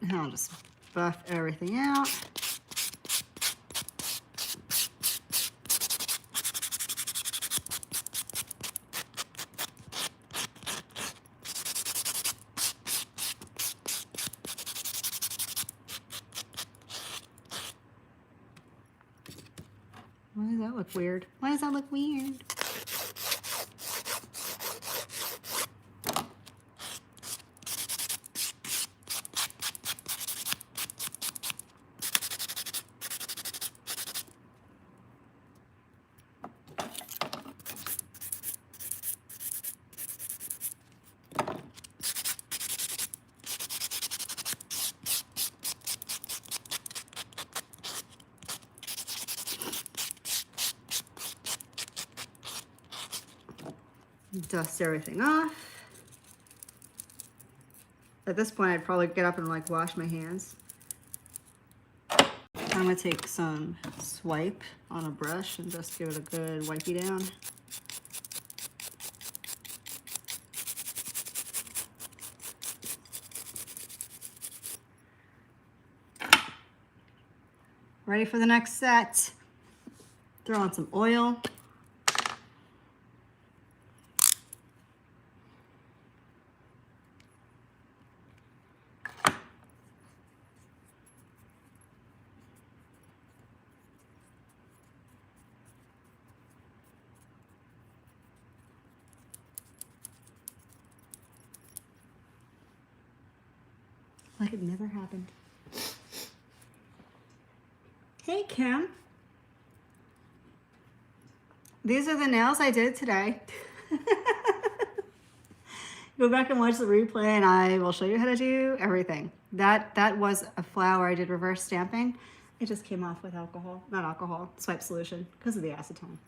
And I'll just buff everything out. Why does that look weird? Why does that look weird? Dust everything off. At this point, I'd probably get up and like wash my hands. I'm gonna take some swipe on a brush and just give it a good wipey down. Ready for the next set. Throw on some oil. Like it never happened. Hey, Kim. These are the nails I did today. Go back and watch the replay and I will show you how to do everything. That was a flower I did reverse stamping. It just came off with alcohol, not alcohol, swipe solution because of the acetone.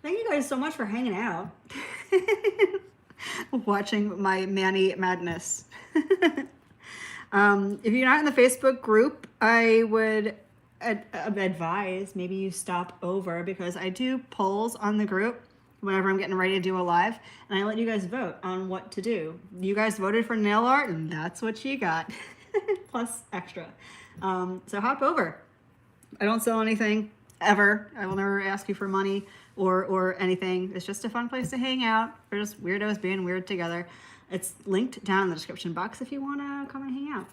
Thank you guys so much for hanging out. Watching my Manny madness. If you're not in the Facebook group, I would advise maybe you stop over because I do polls on the group whenever I'm getting ready to do a live and I let you guys vote on what to do. You guys voted for nail art and that's what you got. Plus extra. So hop over. I don't sell anything ever. I will never ask you for money or anything. It's just a fun place to hang out. We're just weirdos being weird together. It's linked down in the description box if you want to come and hang out.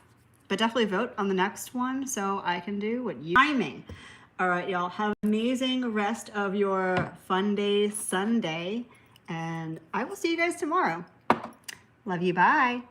But definitely vote on the next one so I can do what you timing. All right, y'all. Have an amazing rest of your fun day Sunday. And I will see you guys tomorrow. Love you. Bye.